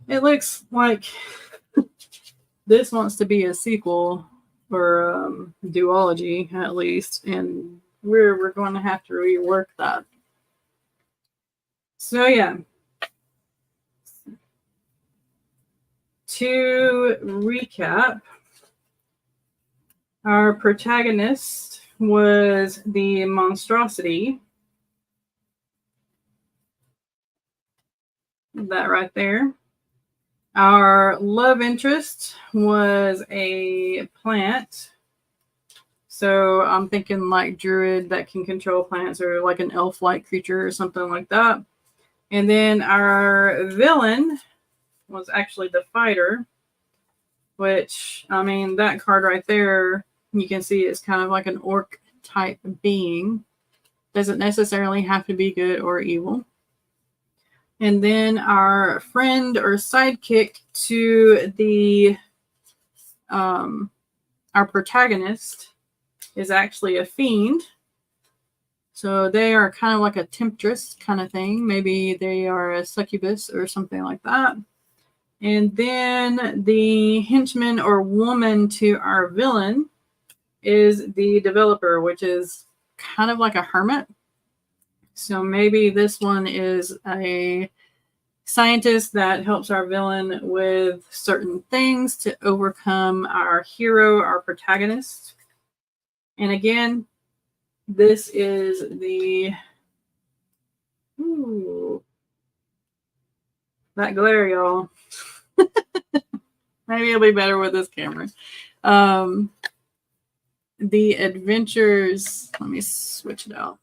It looks like this wants to be a sequel or duology at least, and we're going to have to rework that. So yeah. to recap, our protagonist was the monstrosity. That right there. Our love interest was a plant. So I'm thinking like druid that can control plants, or like an elf-like creature or something like that. And then our villain was actually the fighter, which, I mean, that card right there, you can see it's kind of like an orc type being. Doesn't necessarily have to be good or evil. And then our friend or sidekick to the our protagonist is actually a fiend. So they are kind of like a temptress kind of thing. Maybe they are a succubus or something like that. And then the henchman or woman to our villain is the developer, which is kind of like a hermit. So maybe this one is a scientist that helps our villain with certain things to overcome our hero, our protagonist. And again, this is the... Ooh, that glare, y'all. Maybe it'll be better with this camera. The adventures, let me switch it out.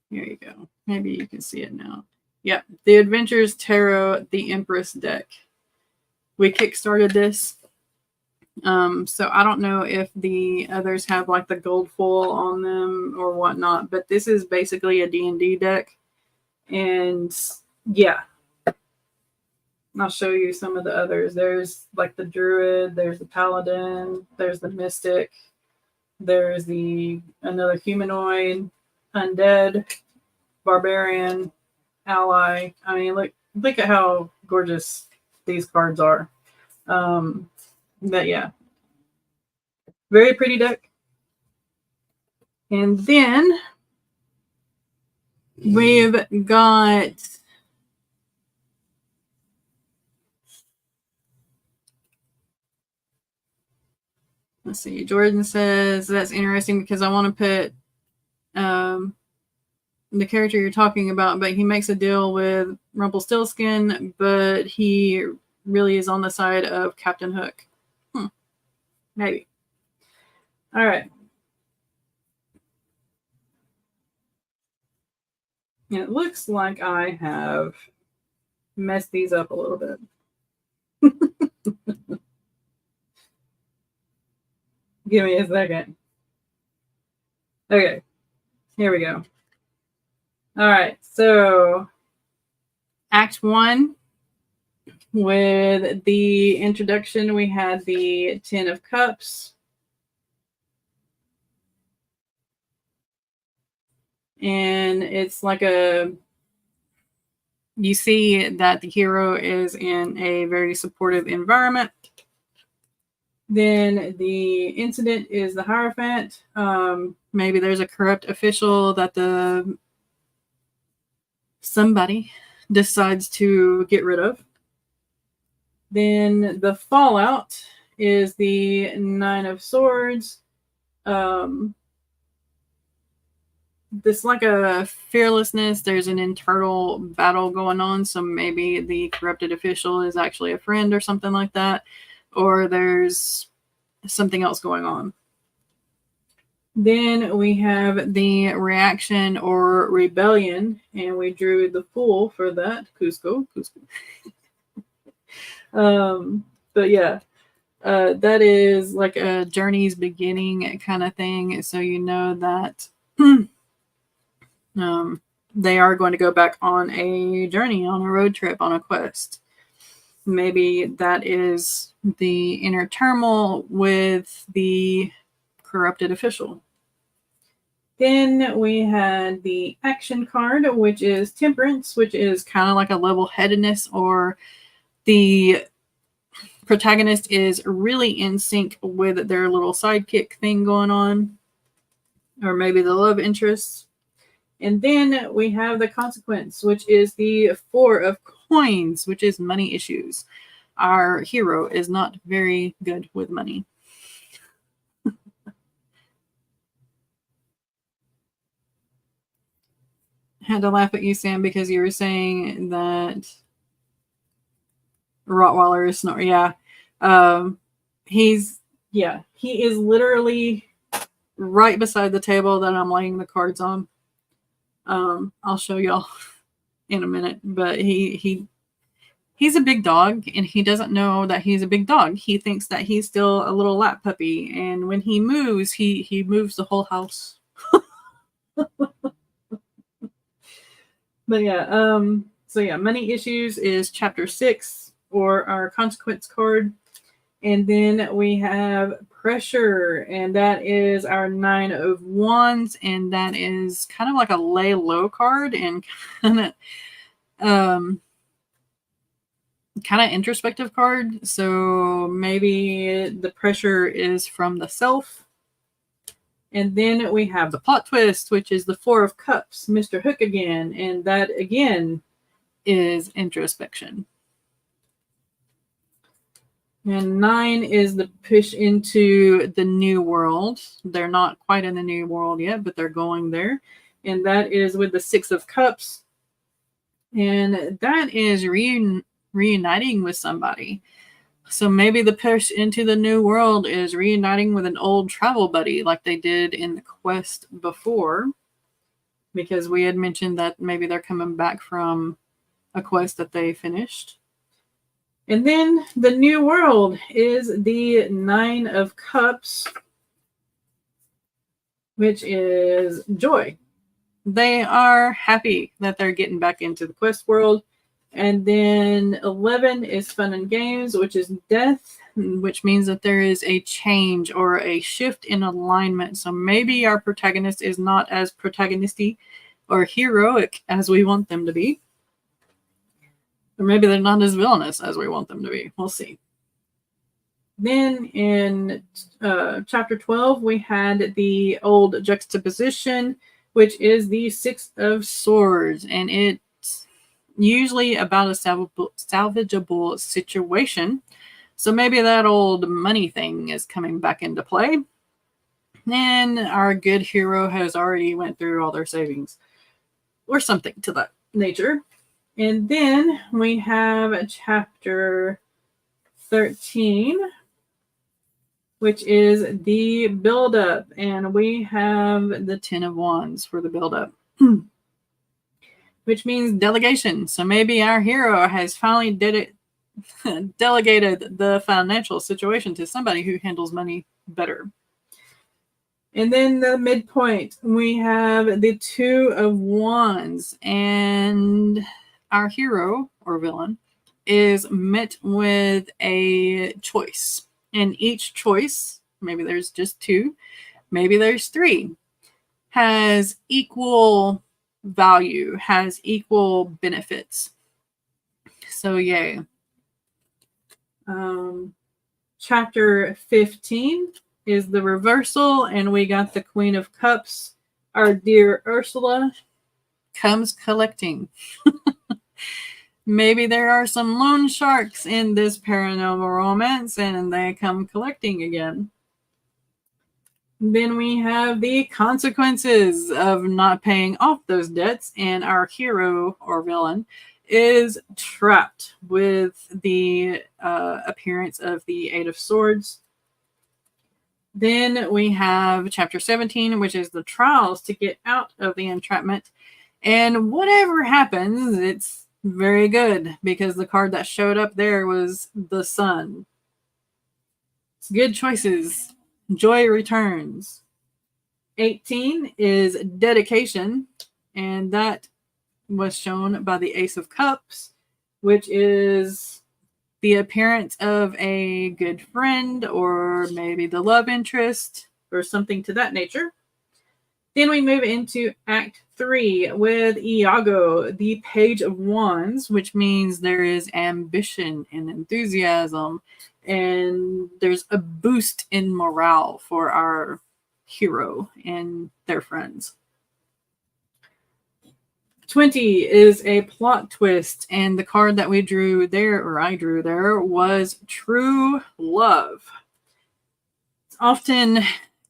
Here you go. Maybe you can see it now. Yep, the Adventures Tarot, the Empress deck. We kickstarted this. So I don't know if the others have like the gold foil on them or whatnot, but this is basically a D&D deck. And yeah, I'll show you some of the others. There's like the Druid, there's the Paladin, there's the Mystic, there's another humanoid, Undead, Barbarian, Ally. I mean, look at how gorgeous these cards are. But yeah, very pretty deck. And then we've got let's see, Jordan says that's interesting because I want to put the character you're talking about, but he makes a deal with Rumpelstiltskin, but he really is on the side of Captain Hook. Maybe. All right. And it looks like I have messed these up a little bit. Give me a second. Okay. Here we go. All right. So Act 1, with the introduction, we had the 10 of Cups. And it's like you see that the hero is in a very supportive environment. Then the incident is the Hierophant. Maybe there's a corrupt official that somebody decides to get rid of. Then the fallout is the 9 of Swords. This like a fearlessness. There's an internal battle going on. So maybe the corrupted official is actually a friend or something like that. Or there's something else going on. Then we have the reaction or rebellion, and we drew the Fool for that. Cusco. But yeah, that is like a journey's beginning kind of thing. So you know that they are going to go back on a journey, on a road trip, on a quest. Maybe that is the inner turmoil with the corrupted official. Then we had the action card, which is Temperance, which is kind of like a level-headedness, or the protagonist is really in sync with their little sidekick thing going on, or maybe the love interest. And then we have the Consequence, which is the 4 of Coins, which is money issues. our hero is not very good with money. Had to laugh at you, Sam, because you were saying that Rottweiler is snort. Yeah. He is literally right beside the table that I'm laying the cards on. I'll show y'all in a minute, but he's a big dog, and he doesn't know that he's a big dog. He thinks that he's still a little lap puppy, and when he moves, he moves the whole house. But yeah, so yeah, money issues is chapter 6, or our consequence card. And then we have pressure, and that is our 9 of Wands, and that is kind of like a lay low card, and kind of introspective card. So maybe the pressure is from the self. And then we have the plot twist, which is the 4 of Cups, Mr. Hook again, and that again is introspection. And 9 is the push into the new world. They're not quite in the new world yet, but they're going there. And that is with the 6 of Cups. And that is reuniting with somebody. So maybe the push into the new world is reuniting with an old travel buddy like they did in the quest before. Because we had mentioned that maybe they're coming back from a quest that they finished. And then the new world is the 9 of Cups, which is joy. They are happy that they're getting back into the quest world. And then 11 is fun and games, which is death, which means that there is a change or a shift in alignment. So maybe our protagonist is not as protagonistic or heroic as we want them to be. Or maybe they're not as villainous as we want them to be. We'll see. Then in chapter 12, we had the old juxtaposition, which is the 6 of Swords. And it's usually about a salvageable situation. So maybe that old money thing is coming back into play. And our good hero has already went through all their savings. Or something to that nature. And then we have chapter 13, which is the buildup. And we have the 10 of Wands for the buildup, which means delegation. So maybe our hero has finally delegated the financial situation to somebody who handles money better. And then the midpoint, we have the 2 of Wands, and our hero or villain is met with a choice. And each choice, maybe there's just 2, maybe there's 3, has equal value, has equal benefits. So yay. Chapter 15 is the reversal, and we got the Queen of Cups. Our dear Ursula comes collecting. Maybe there are some loan sharks in this paranormal romance, and they come collecting again. Then we have the consequences of not paying off those debts, and our hero or villain is trapped with the appearance of the 8 of Swords. Then we have chapter 17, which is the trials to get out of the entrapment. And whatever happens, it's very good, because the card that showed up there was the Sun. It's good choices. Joy returns. 18 is dedication, and that was shown by the Ace of Cups, which is the appearance of a good friend, or maybe the love interest, or something to that nature. Then we move into Act 3 with Iago, the Page of Wands, which means there is ambition and enthusiasm, and there's a boost in morale for our hero and their friends. 20 is a plot twist, and the card that we drew there, or I drew there, was True Love. It's often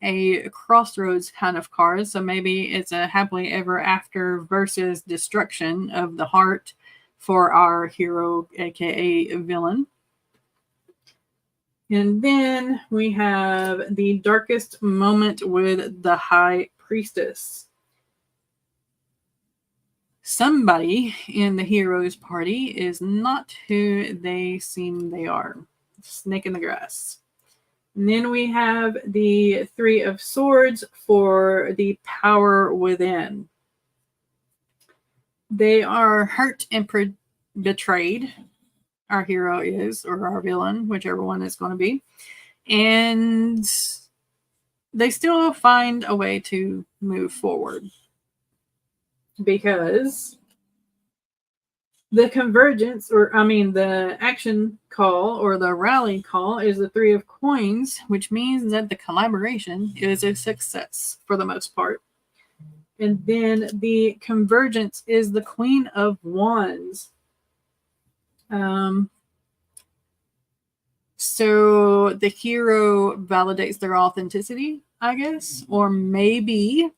a crossroads kind of card, so maybe it's a happily ever after versus destruction of the heart for our hero, aka villain. And then we have the darkest moment with the High Priestess. Somebody in the hero's party is not who they seem they are. Snake in the grass. And then we have the Three of Swords for the power within. They are hurt and betrayed. Our hero is, or our villain, whichever one it's going to be. And they still find a way to move forward. Because the convergence, the action call or the rally call is the Three of Coins, which means that the collaboration is a success for the most part. And then the convergence is the Queen of Wands. So the hero validates their authenticity, I guess, or maybe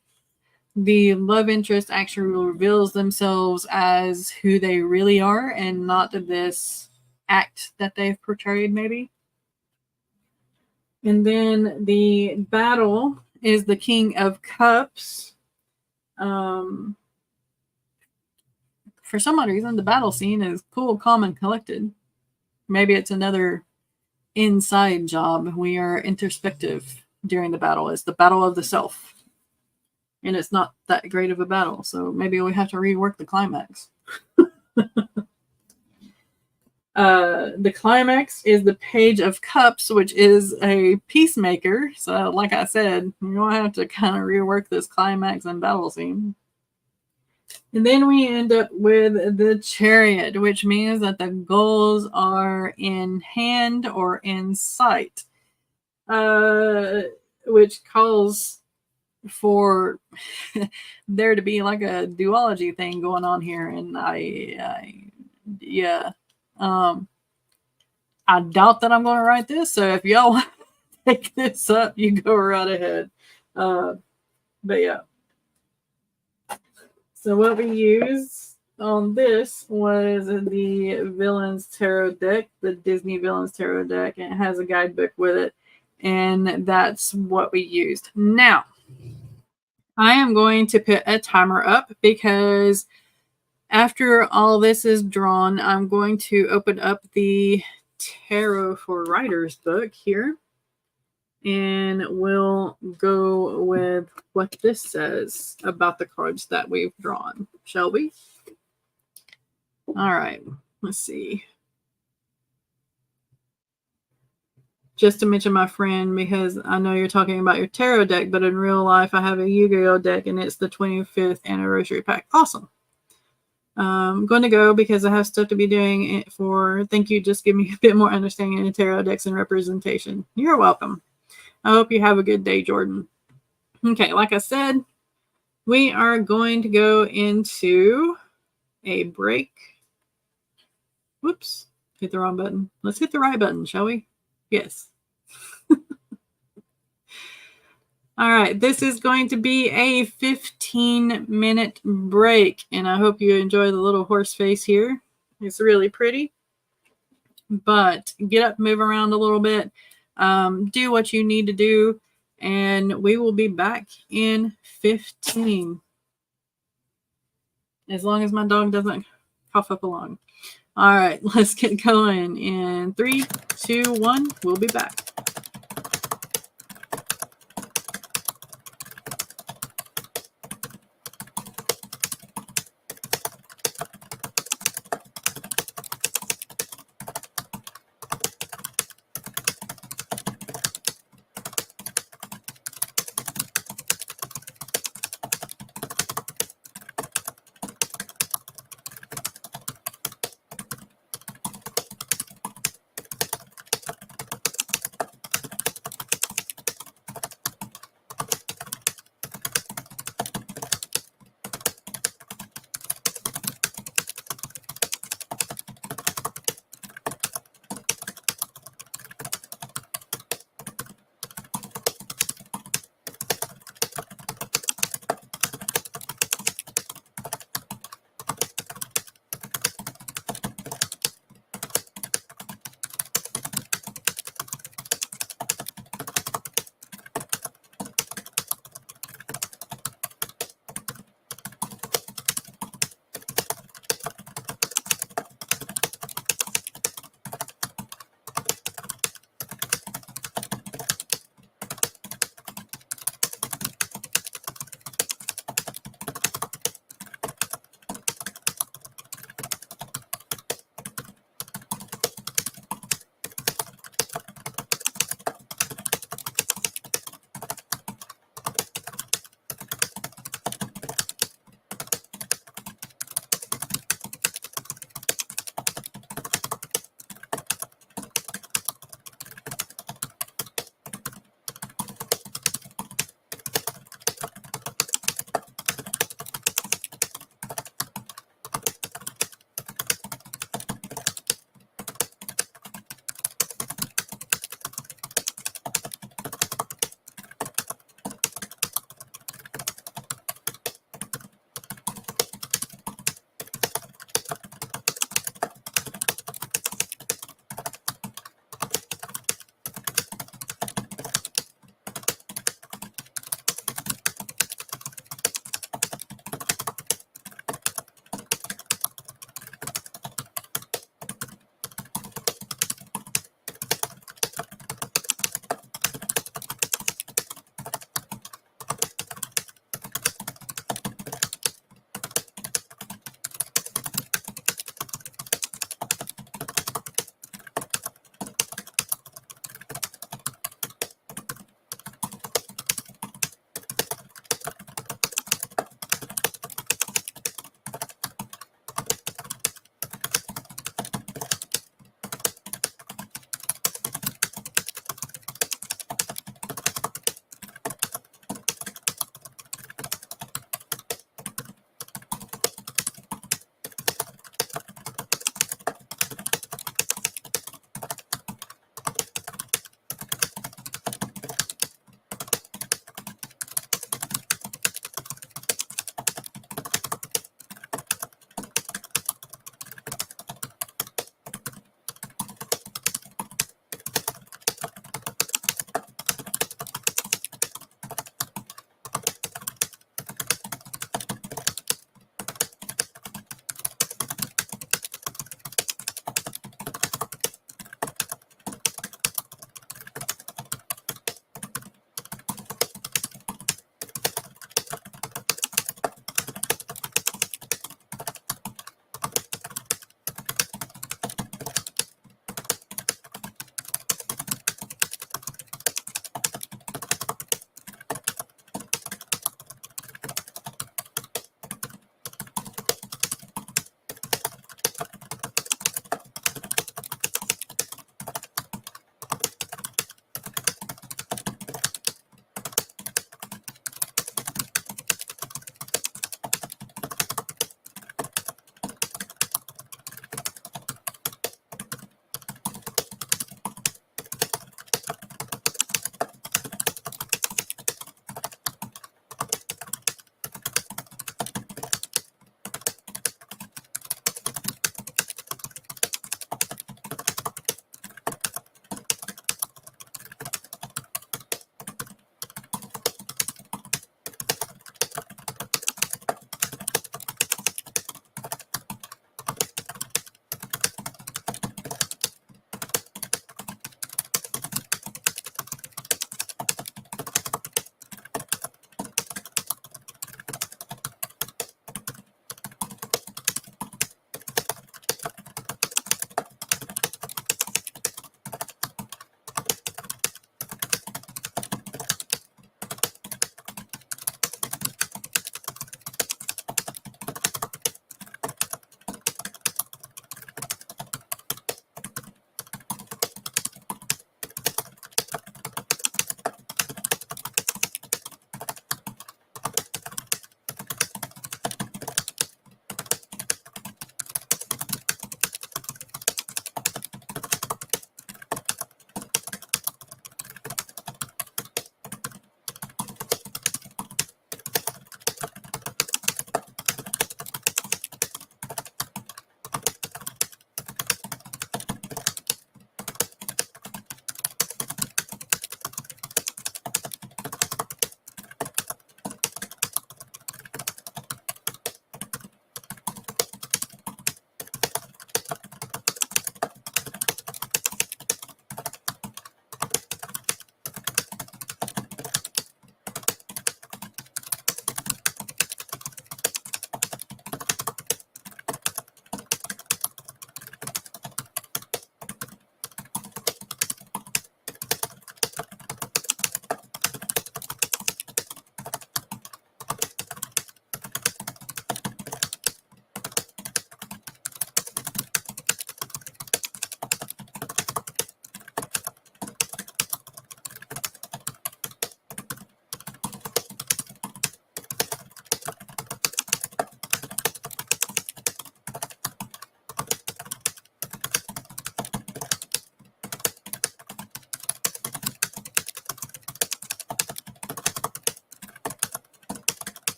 the love interest actually reveals themselves as who they really are and not this act that they've portrayed, maybe. And then the battle is the King of Cups. For some odd reason, the battle scene is cool, calm, and collected. Maybe it's another inside job. We are introspective during the battle. It's the battle of the self. And it's not that great of a battle, so maybe we have to rework the climax. The climax is the Page of Cups, which is a peacemaker. So, like I said, you're going to have to kind of rework this climax and battle scene. And then we end up with the Chariot, which means that the goals are in hand or in sight, which calls for there to be like a duology thing going on here, and I doubt that I'm going to write this, so if y'all take this up, you go right ahead. But yeah, so what we used on this was the Villains Tarot deck, the Disney Villains Tarot deck, and it has a guidebook with it, and that's what we used. Now I am going to put a timer up because after all this is drawn, I'm going to open up the Tarot for Writers book here. And we'll go with what this says about the cards that we've drawn. Shall we? All right. Let's see. Just to mention my friend, because I know you're talking about your tarot deck, but in real life, I have a Yu-Gi-Oh deck, and it's the 25th anniversary pack. Awesome. I'm going to go because I have stuff to be doing for. Thank you. Just give me a bit more understanding of tarot decks and representation. You're welcome. I hope you have a good day, Jordan. Okay, like I said, we are going to go into a break. Whoops, hit the wrong button. Let's hit the right button, shall we? Yes. All right, this is going to be a 15-minute break, and I hope you enjoy the little horse face here. It's really pretty. But get up, move around a little bit, do what you need to do, and we will be back in 15. As long as my dog doesn't cough up a lung. All right, let's get going. In 3, 2, 1, we'll be back.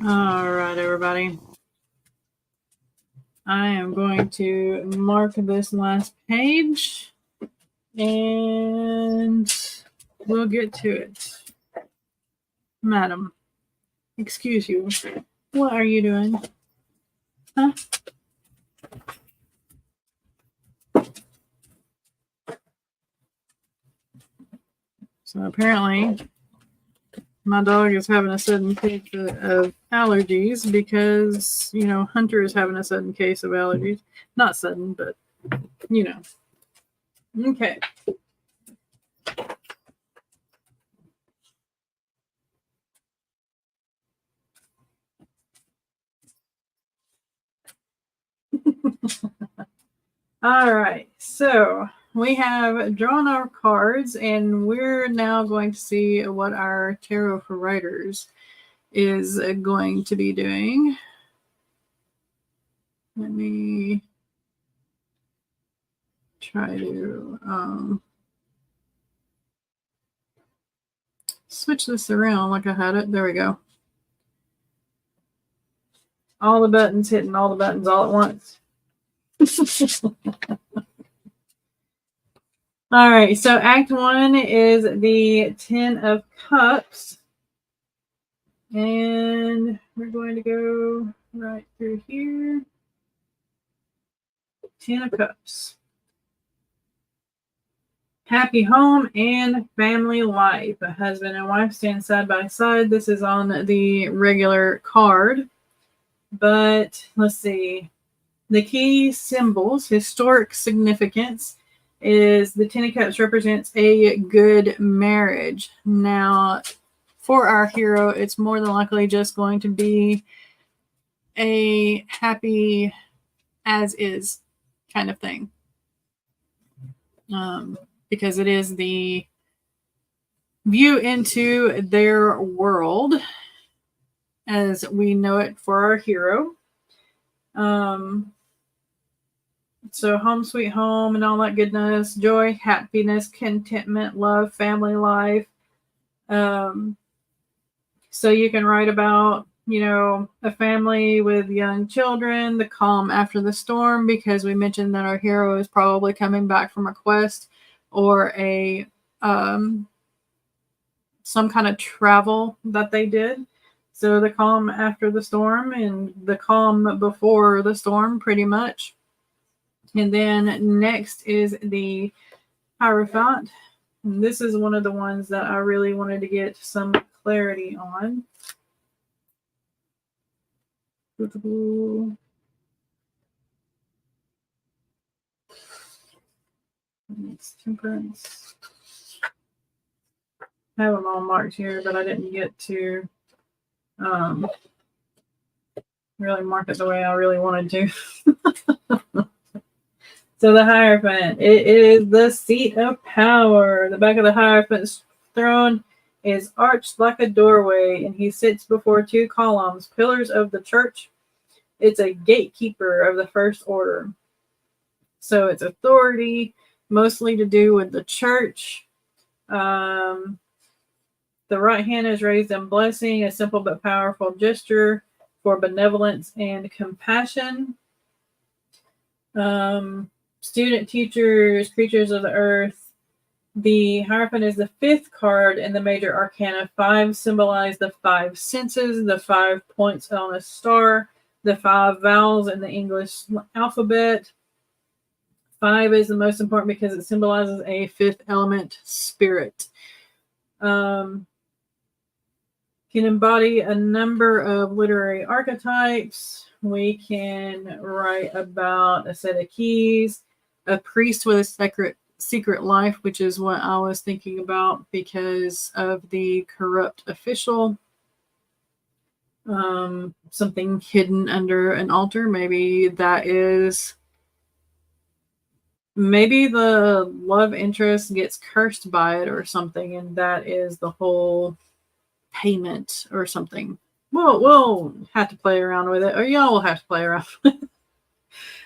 All right, everybody. I am going to mark this last page and we'll get to it. Madam, excuse you. What are you doing? Huh? So apparently my dog is having a sudden case of allergies because, you know, Hunter is having a sudden case of allergies. Not sudden, but, you know. Okay. All right. So we have drawn our cards and we're now going to see what our Tarot for Writers is going to be doing. Let me try to switch this around like I had it. There we go. All the buttons hitting all the buttons all at once. All right, so Act 1 is the 10 of Cups. And we're going to go right through here. 10 of Cups. Happy home and family life. A husband and wife stand side by side. This is on the regular card. But let's see. The key symbols, historic significance, is the 10 of Cups represents a good marriage. Now, for our hero, it's more than likely just going to be a happy as is kind of thing. Because it is the view into their world as we know it for our hero. So home sweet home and all that goodness, joy, happiness, contentment, love, family life. So you can write about, you know, a family with young children, the calm after the storm, because we mentioned that our hero is probably coming back from a quest or a some kind of travel that they did. So the calm after the storm and the calm before the storm, pretty much. And then next is the Hierophant. And this is one of the ones that I really wanted to get some clarity on. It's Temperance. I have them all marked here, but I didn't get to really mark it the way I really wanted to. So the Hierophant, it is the seat of power. The back of the Hierophant's throne is arched like a doorway, and he sits before two columns, pillars of the church. It's a gatekeeper of the first order. So it's authority, mostly to do with the church. The right hand is raised in blessing, a simple but powerful gesture for benevolence and compassion. Student, teachers, creatures of the earth. The Hierophant is the fifth card in the major arcana. 5 symbolize the 5 senses, the 5 points on a star, the 5 vowels in the English alphabet. 5 is the most important because it symbolizes a 5th element spirit. Can embody a number of literary archetypes. We can write about a set of keys, a priest with a secret life, which is what I was thinking about because of the corrupt official. Something hidden under an altar. Maybe that is... Maybe the love interest gets cursed by it or something, and that is the whole payment or something. We'll have to play around with it, or y'all will have to play around with it.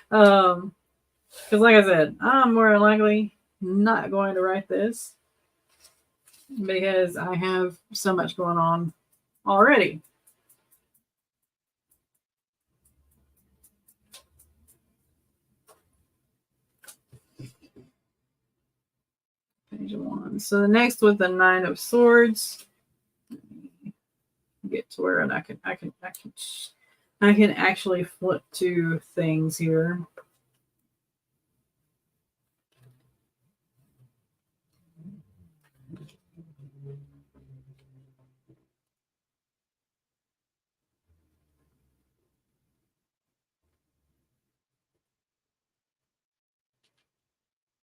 Because like I said, I'm more than likely not going to write this because I have so much going on already. So the next with the Nine of Swords. Get to where I can actually flip to things here.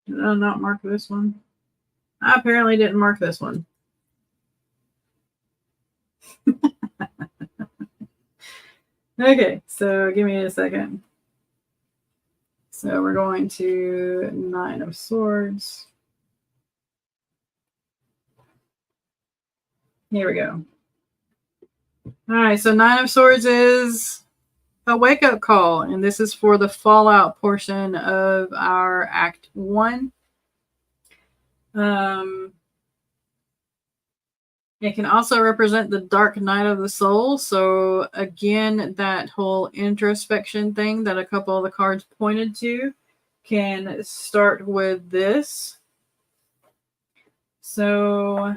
Did I not mark this one? I apparently didn't mark this one. Okay, so give me a second. So we're going to Nine of Swords. Here we go. All right, so Nine of Swords is a wake-up call, and this is for the fallout portion of our Act 1. It can also represent the dark night of the soul. So again, that whole introspection thing that a couple of the cards pointed to can start with this. So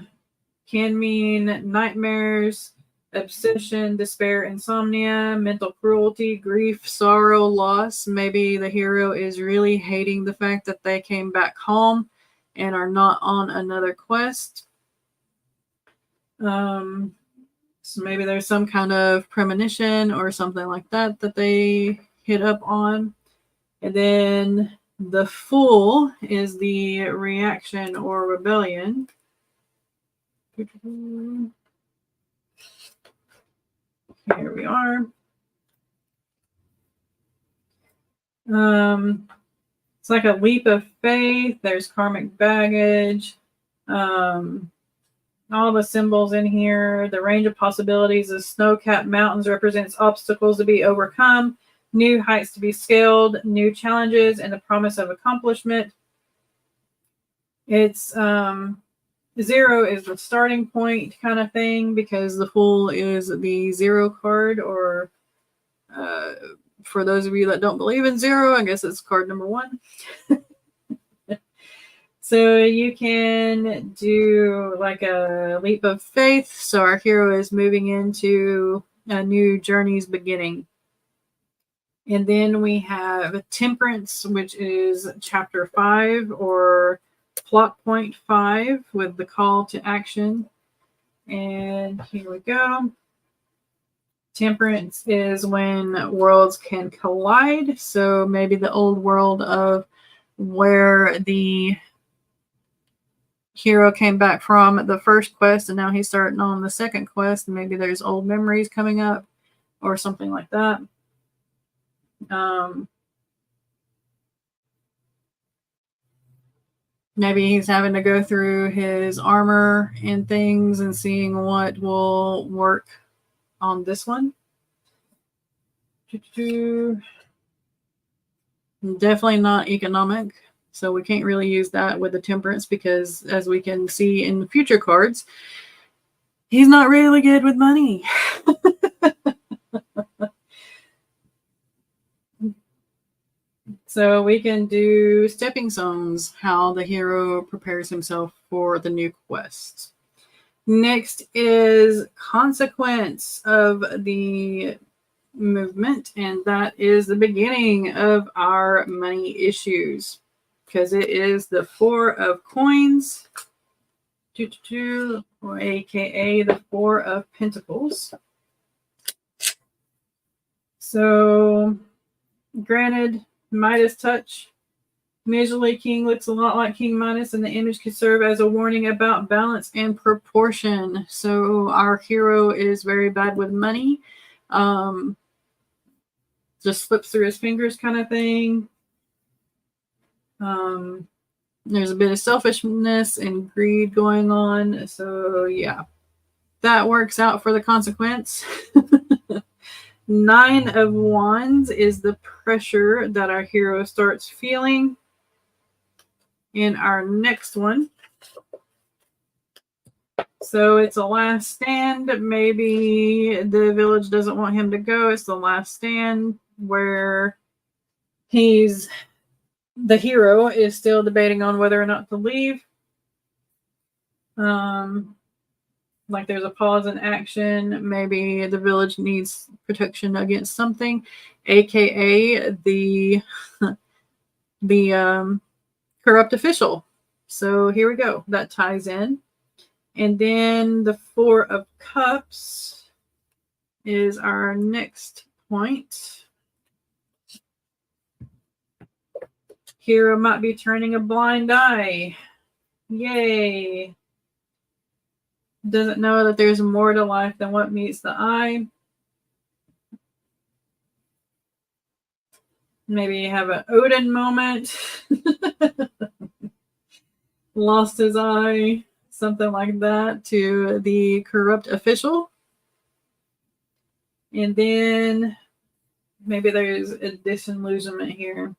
can mean nightmares, obsession, despair, insomnia, mental cruelty, grief, sorrow, loss. Maybe the hero is really hating the fact that they came back home and are not on another quest. So maybe there's some kind of premonition or something like that that they hit up on. And then the Fool is the reaction or rebellion. Here we are. It's like a leap of faith. There's karmic baggage. All the symbols in here. The range of possibilities of snow-capped mountains represents obstacles to be overcome, new heights to be scaled, new challenges, and the promise of accomplishment. It's 0 is the starting point kind of thing, because the Fool is the 0 card, or for those of you that don't believe in 0, I guess it's card number 1. So you can do like a leap of faith. So our hero is moving into a new journey's beginning. And then we have Temperance, which is chapter 5 or plot point 5 with the call to action. And here we go. Temperance is when worlds can collide. So maybe the old world of where the hero came back from the first quest and now he's starting on the second quest, and maybe there's old memories coming up or something like that. Maybe he's having to go through his armor and things and seeing what will work on this one. Definitely not economic. So we can't really use that with the Temperance, because as we can see in the future cards, he's not really good with money. So we can do stepping stones, how the hero prepares himself for the new quest. Next is consequence of the movement, and that is the beginning of our money issues, because it is the 4 of coins, or aka the 4 of pentacles. So granted, Midas touch. Visually, King looks a lot like King Midas, and the image could serve as a warning about balance and proportion. So our hero is very bad with money. Just slips through his fingers kind of thing. There's a bit of selfishness and greed going on. So yeah, that works out for the consequence. 9 of Wands is the pressure that our hero starts feeling. In our next one, so it's a last stand. Maybe the village doesn't want him to go. It's the last stand where the hero is still debating on whether or not to leave. Like there's a pause in action. Maybe the village needs protection against something, aka the the corrupt official. So here we go. That ties in. And then the Four of Cups is our next point. Hero might be turning a blind eye. Yay. Doesn't know that there's more to life than what meets the eye. Maybe have an Odin moment. Lost his eye. Something like that to the corrupt official. And then maybe there's a disillusionment here.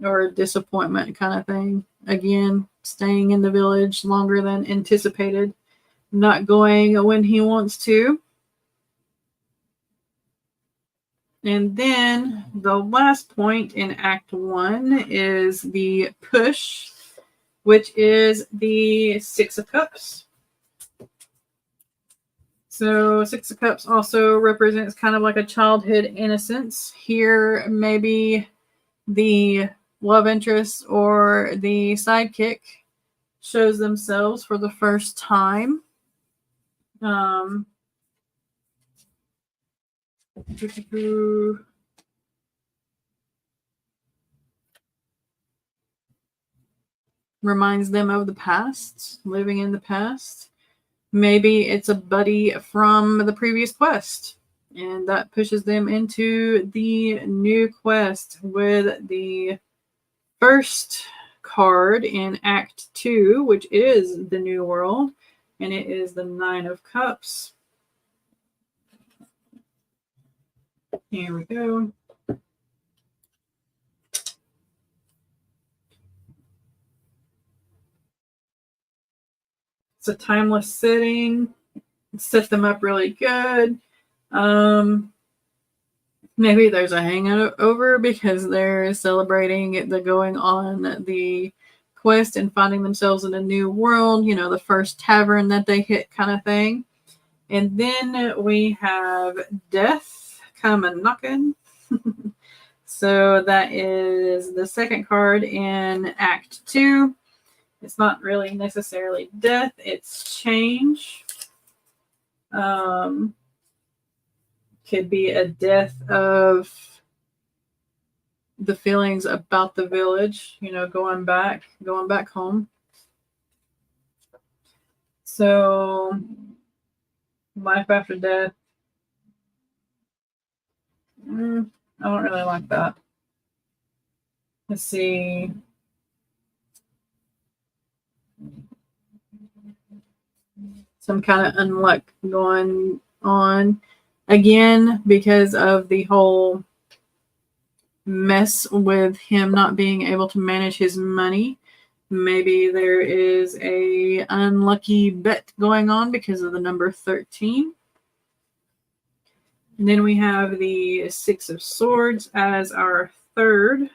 Or a disappointment kind of thing. Again, staying in the village longer than anticipated. Not going when he wants to. And then the last point in Act 1 is the push, which is the Six of Cups. So Six of Cups also represents kind of like a childhood innocence. Here, maybe the love interest or the sidekick shows themselves for the first time. Reminds them of the past, living in the past. Maybe it's a buddy from the previous quest, and that pushes them into the new quest with the first card in Act 2, which is the New World, and it is the Nine of Cups. Here we go. It's a timeless setting. Set them up really good. Maybe there's a hangover because they're celebrating the going on the quest and finding themselves in a new world, you know, the first tavern that they hit kind of thing. And then we have death coming knocking. So that is the second card in Act 2. It's not really necessarily death, it's change. Could be a death of the feelings about the village, you know, going back home. So life after death. I don't really like that. Let's see. Some kind of unluck going on again because of the whole mess with him not being able to manage his money. Maybe there is a unlucky bet going on because of the number 13. And then we have the Six of Swords as our third.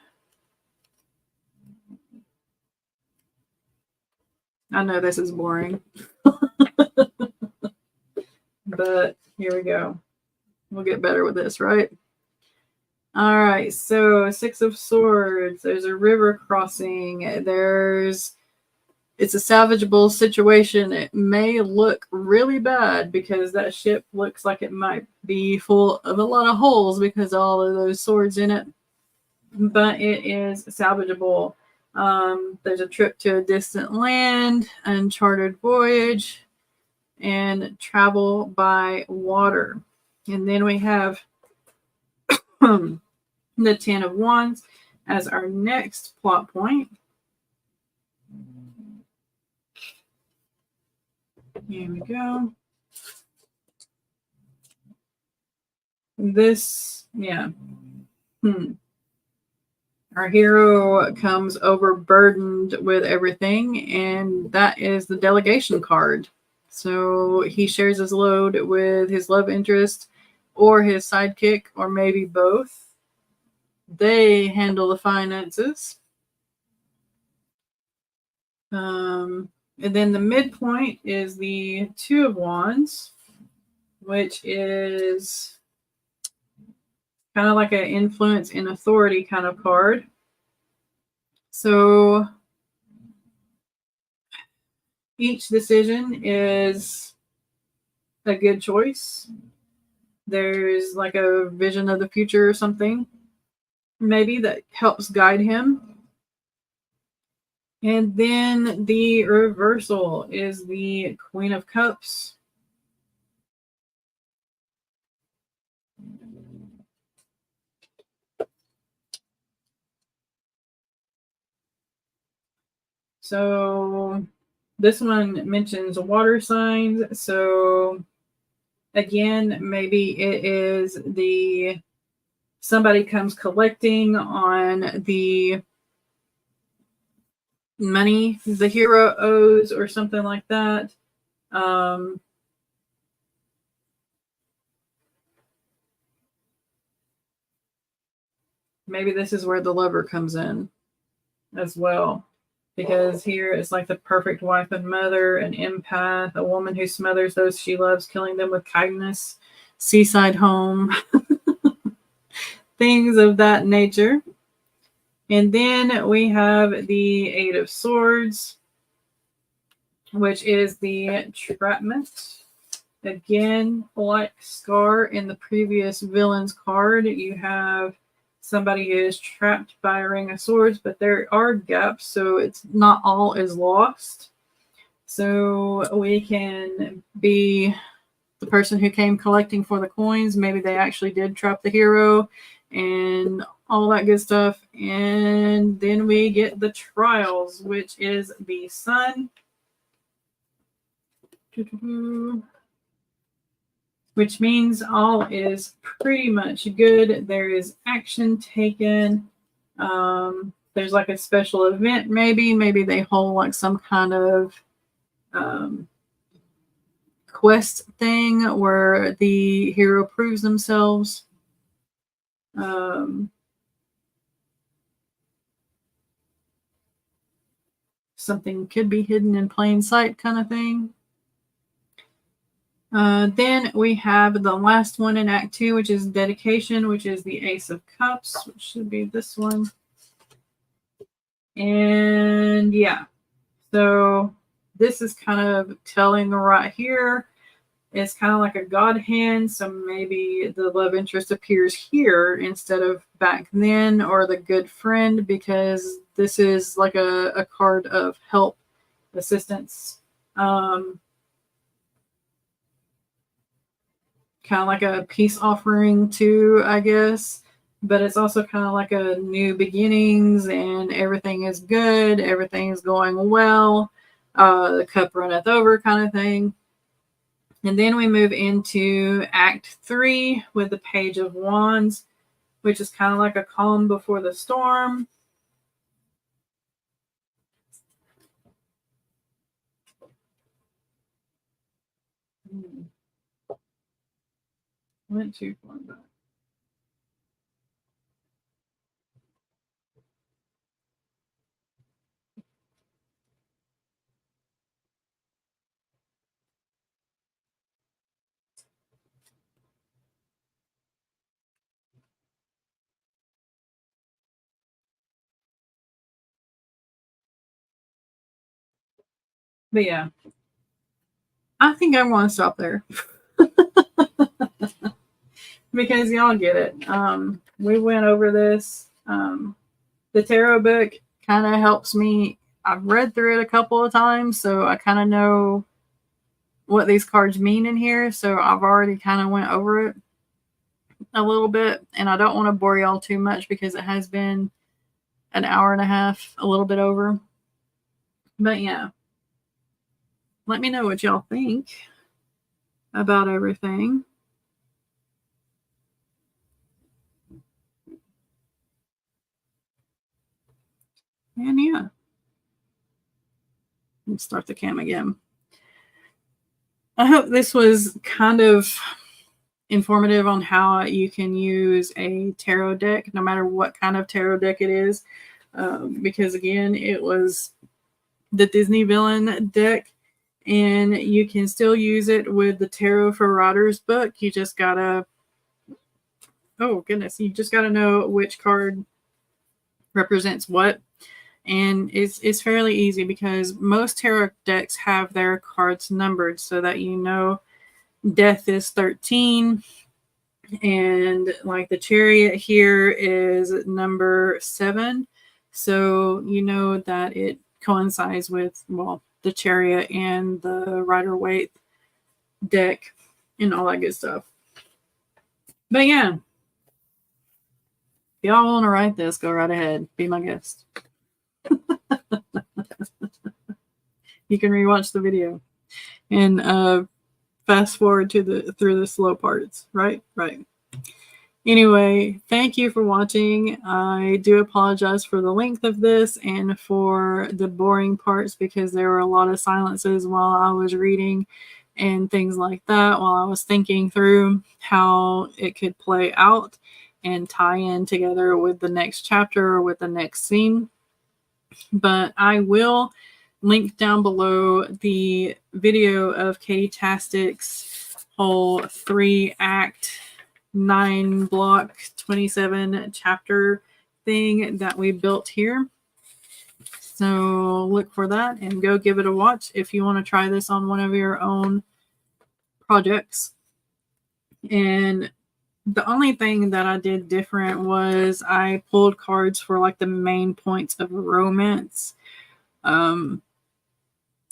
I know this is boring. But here we go. We'll get better with this, right? All right, so Six of Swords. There's a river crossing. It's a salvageable situation. It may look really bad because that ship looks like it might be full of a lot of holes because of all of those swords in it. But it is salvageable. There's a trip to a distant land, uncharted voyage, and travel by water. And then we have the Ten of Wands as our next plot point. Here we go. This, yeah. Our hero comes overburdened with everything, and that is the delegation card. So he shares his load with his love interest or his sidekick, or maybe both. They handle the finances. And then the midpoint is the Two of Wands, which is kind of like an influence and authority kind of card. So each decision is a good choice. There's like a vision of the future or something, maybe, that helps guide him. And then the reversal is the Queen of Cups. So this one mentions water signs. So again, maybe it is somebody comes collecting on the money the hero owes or something like that. Maybe this is where the lover comes in as well, because here it's like the perfect wife and mother, an empath, a woman who smothers those she loves, killing them with kindness, seaside home, things of that nature. And then we have the Eight of Swords, which is the entrapment. Again, like Scar in the previous villain's card, you have somebody who is trapped by a Ring of Swords, but there are gaps, so it's not all is lost. So we can be the person who came collecting for the coins. Maybe they actually did trap the hero and all that good stuff. And then we get the trials, which is the Sun. Which means all is pretty much good. There is action taken. There's like a special event, maybe they hold like some kind of quest thing where the hero proves themselves. Something could be hidden in plain sight kind of thing. Then we have the last one in Act 2, which is dedication, which is the Ace of Cups, which should be this one. And yeah, so this is kind of telling right here. It's kind of like a God hand, so maybe the love interest appears here instead of back then, or the good friend, because this is like a card of help, assistance. Kind of like a peace offering too, I guess. But it's also kind of like a new beginnings, and everything is good, everything is going well, the cup runneth over kind of thing. And then we move into Act 3 with the Page of Wands, which is kind of like a calm before the storm. Went too far back. But yeah, I think I want to stop there because y'all get it. We went over this. The tarot book kind of helps me. I've read through it a couple of times, so I kind of know what these cards mean in here. So I've already kind of went over it a little bit, and I don't want to bore y'all too much because it has been an hour and a half, a little bit over. But yeah, let me know what y'all think about everything. And yeah, let's start the cam again. I hope this was kind of informative on how you can use a tarot deck, no matter what kind of tarot deck it is. Because again, it was the Disney villain deck, and you can still use it with the Tarot for Riders book. You just gotta, oh goodness, you just gotta know which card represents what. And it's fairly easy because most tarot decks have their cards numbered so that you know death is 13, and like the Chariot here is number 7, so you know that it coincides with, well, the Chariot and the Rider-Waite deck and all that good stuff. But yeah, if y'all want to write this, go right ahead, be my guest. You can rewatch the video and fast forward to through the slow parts. Right. Anyway, thank you for watching. I do apologize for the length of this and for the boring parts because there were a lot of silences while I was reading and things like that, while I was thinking through how it could play out and tie in together with the next chapter or with the next scene. But I will link down below the video of Katie Tastic's whole 3-act, 9-block, 27-chapter thing that we built here. So look for that and go give it a watch if you want to try this on one of your own projects. And the only thing that I did different was I pulled cards for like the main points of romance.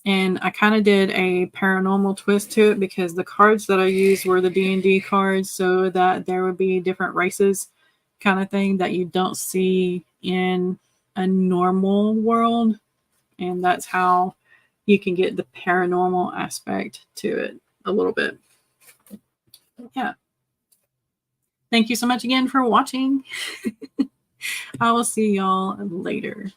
And I kind of did a paranormal twist to it because the cards that I used were the D&D cards, so that there would be different races kind of thing that you don't see in a normal world. And that's how you can get the paranormal aspect to it a little bit. Yeah. Thank you so much again for watching. I will see y'all later.